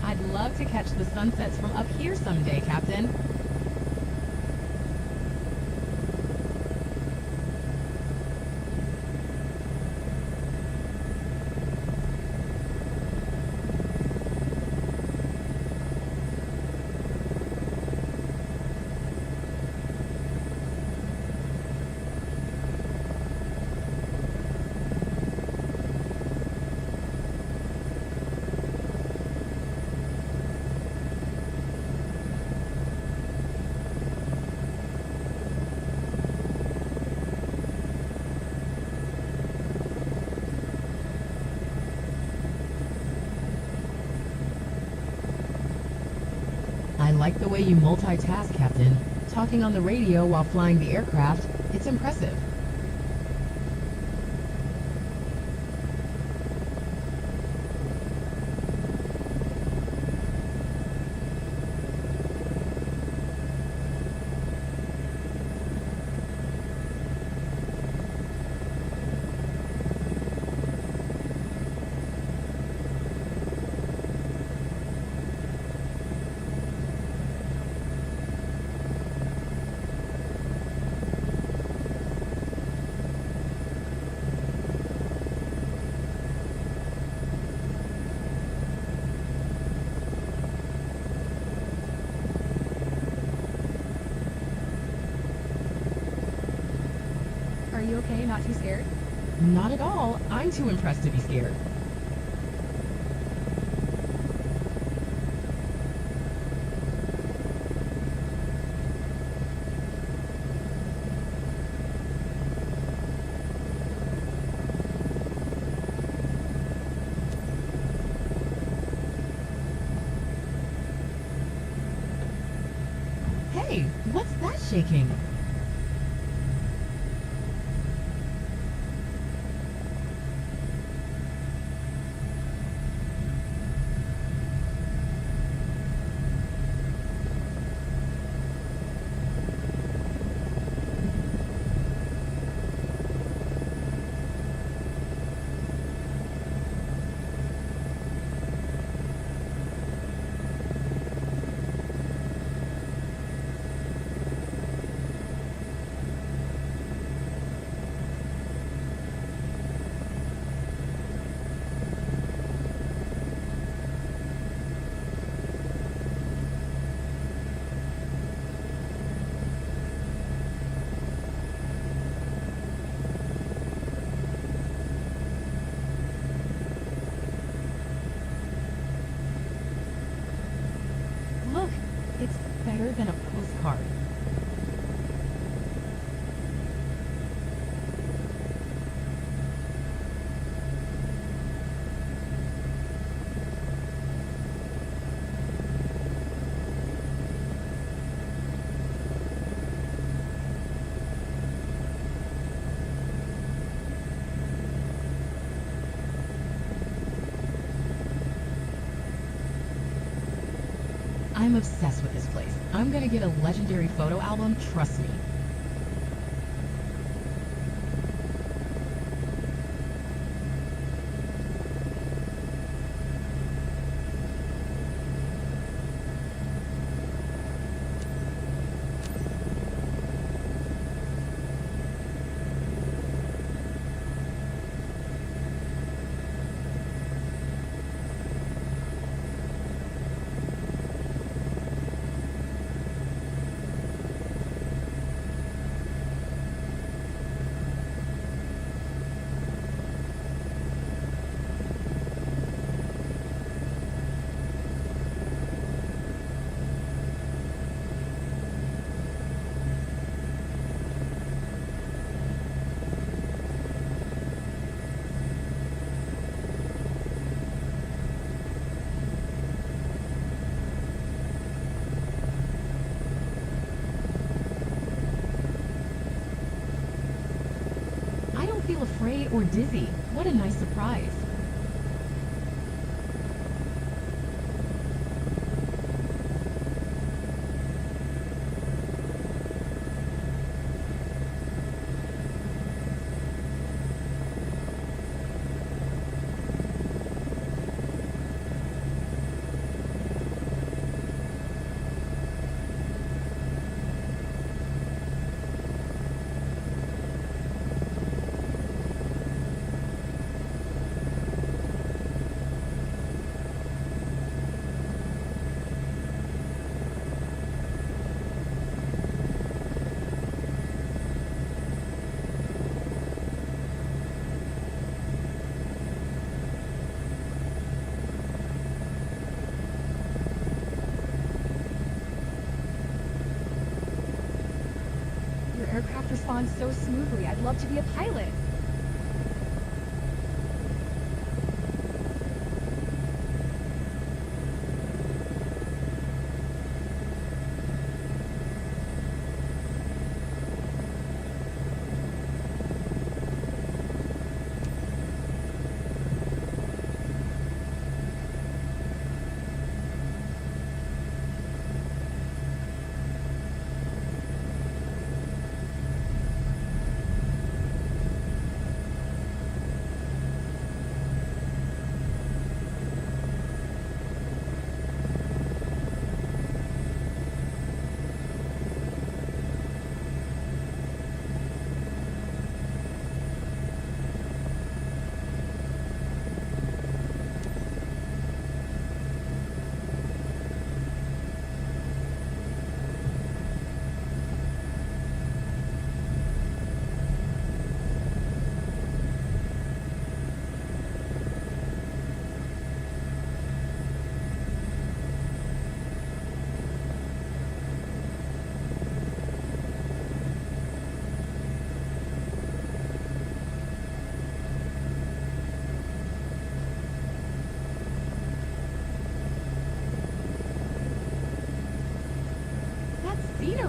M: I'd love to catch the sunsets from up here someday, Captain. I like the way you multitask, Captain. Talking on the radio while flying the aircraft, it's impressive. not too scared? Not at all. I'm too impressed to be scared. Hey, what's that shaking? Look, it's better than a postcard. I'm obsessed with this place. I'm gonna get a legendary photo album, trust me. I don't feel afraid or dizzy. What a nice surprise. Your aircraft responds so smoothly. I'd love to be a pilot.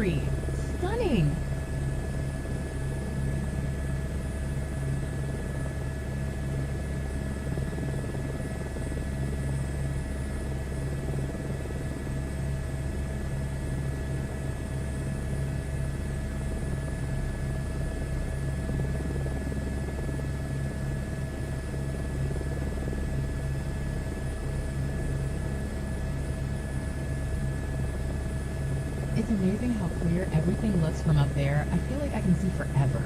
M: scenery. Stunning. It's amazing how clear everything looks from up there. I feel like I can see forever.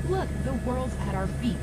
M: Look, the world's at our feet.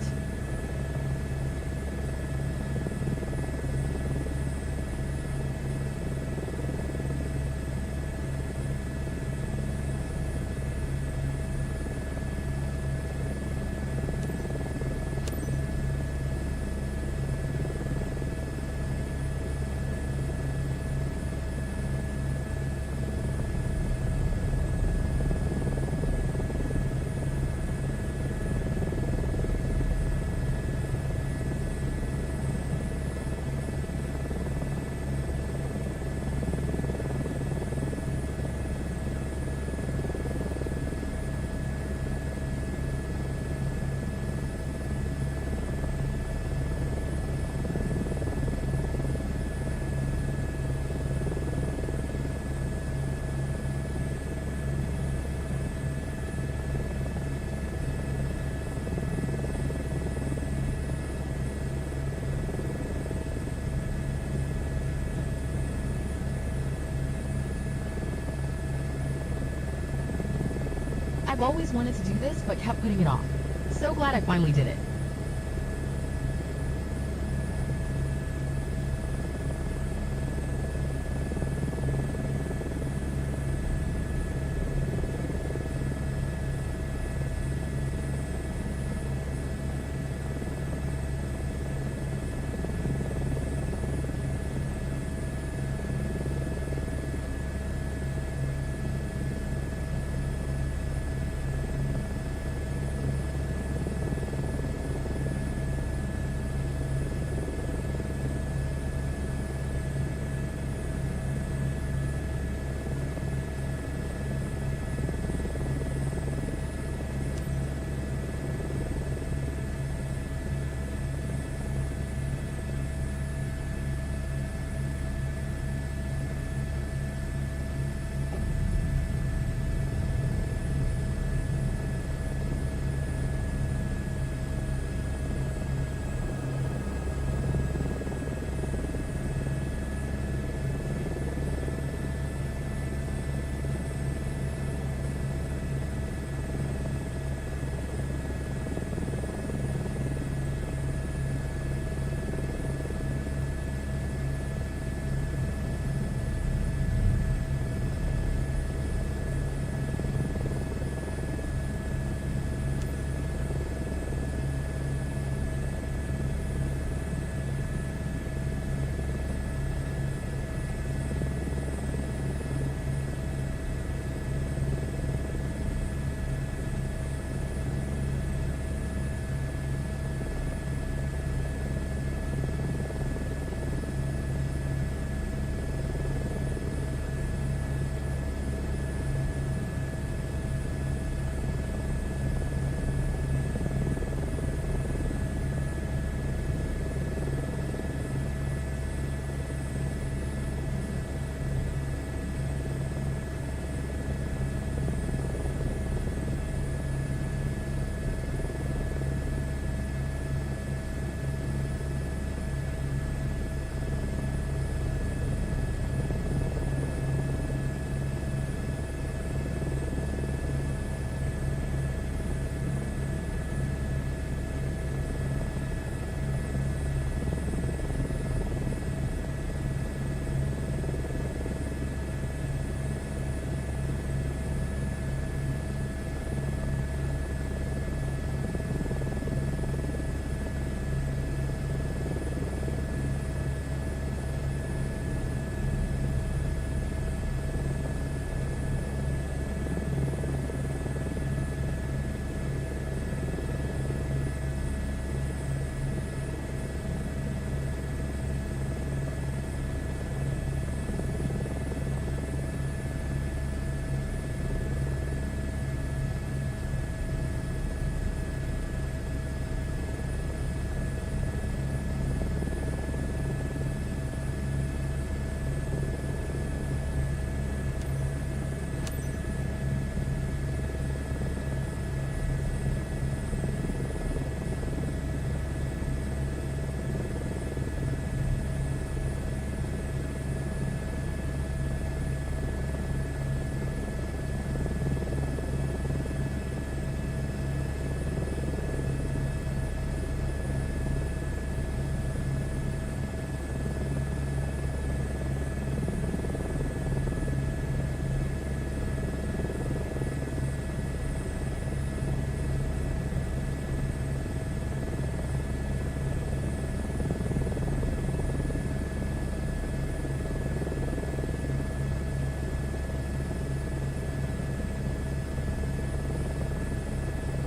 M: I've always wanted to do this, but kept putting it off. So glad I finally did it.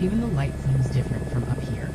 M: Even the light seems different from up here.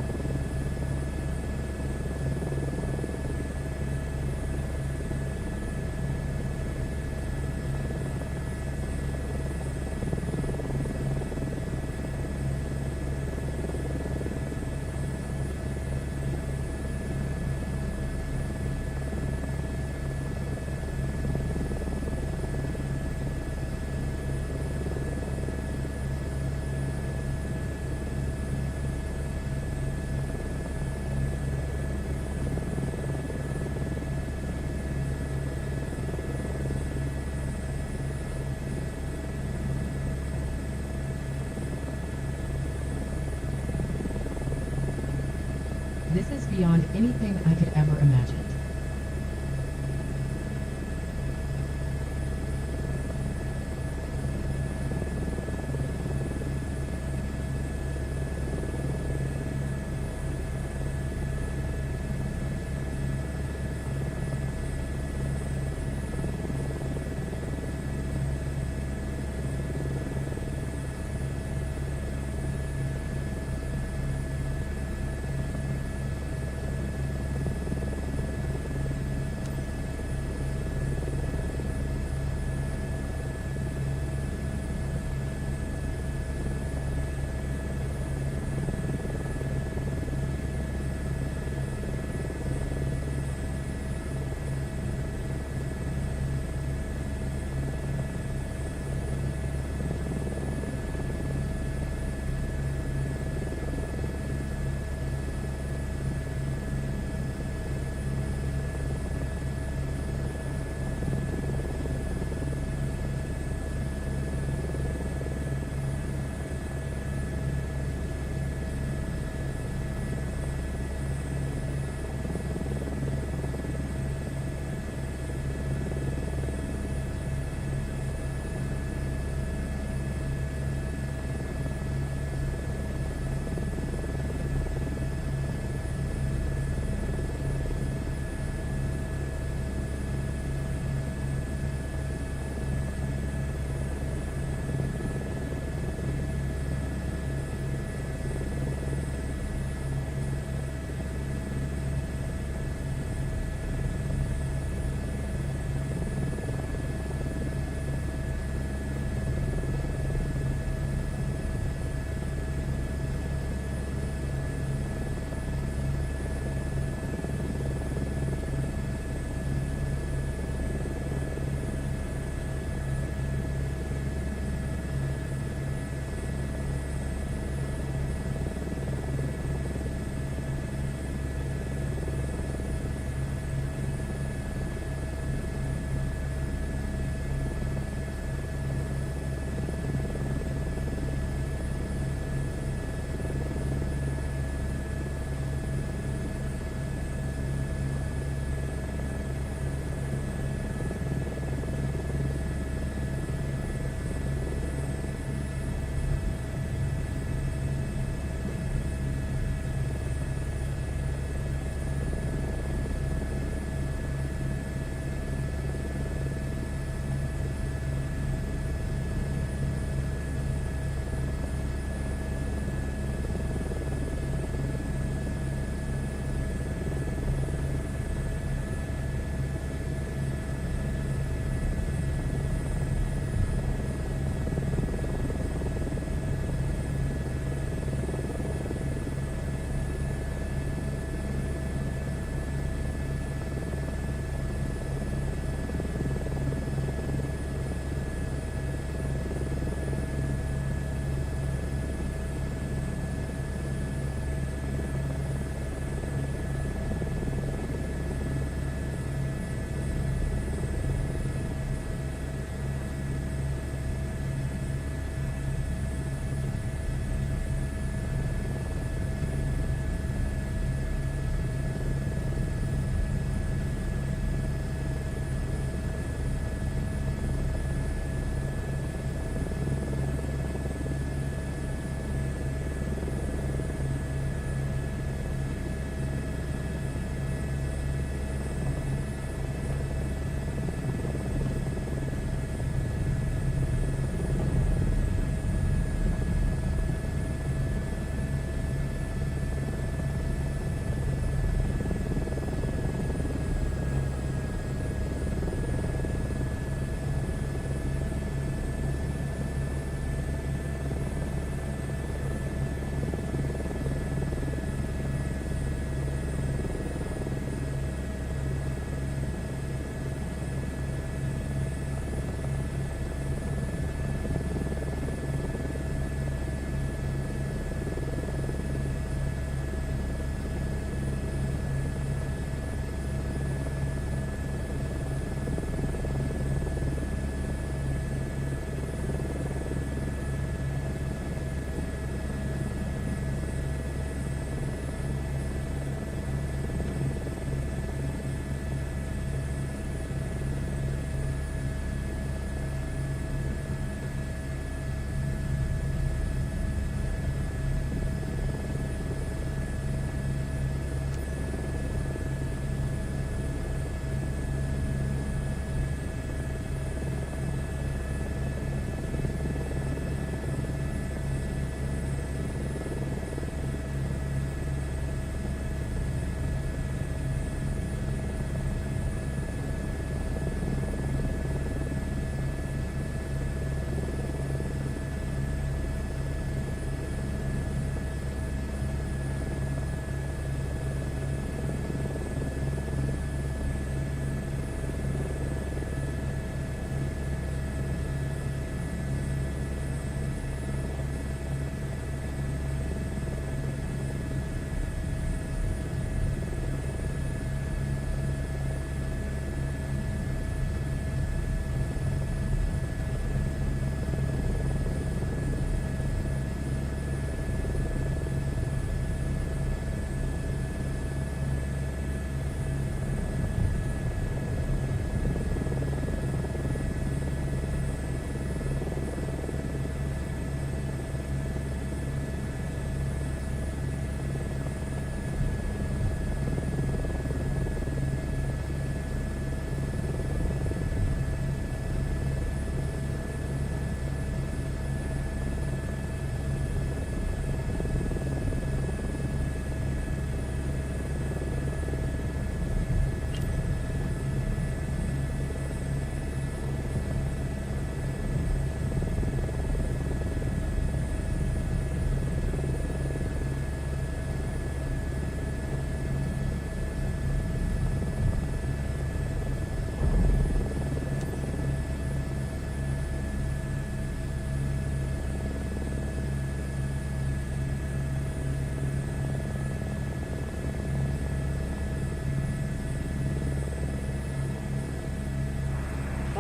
M: This is beyond anything I could ever imagine.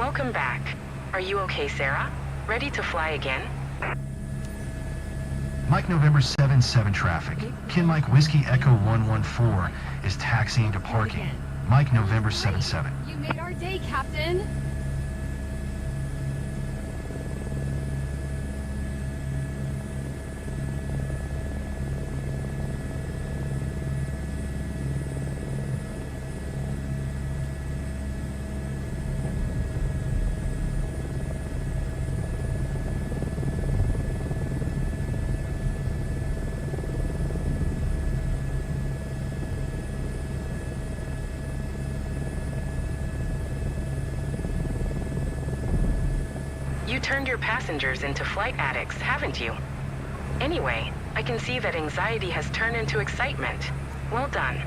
J: Welcome back. Are you okay, Sarah? Ready to fly again?
C: Mike November 7-7 traffic. Kin Mike Whiskey Echo 114 is taxiing to parking. Mike November 7-7.
N: You made our day, Captain.
J: You turned your passengers into flight addicts, haven't you? Anyway, I can see that anxiety has turned into excitement. Well done.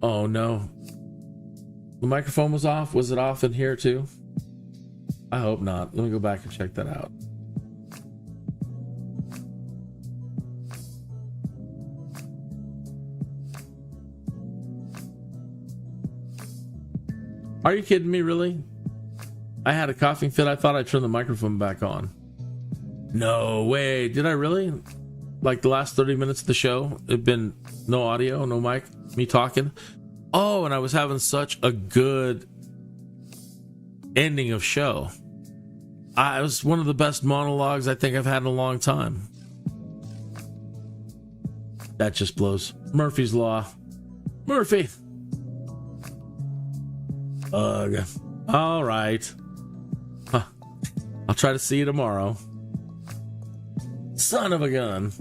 A: Oh no. The microphone was off? Was it off in here too? I hope not. Let me go back and check that out. Are you kidding me, really? I had a coughing fit. I thought I turned the microphone back on. No way. Did I really? Like the last 30 minutes of the show, it'd been no audio, no mic, me talking. Oh, and I was having such a good ending of show. It was one of the best monologues I think I've had in a long time. That just blows. Murphy's Law. Murphy. Ugh. All right. Huh. I'll try to see you tomorrow. Son of a gun.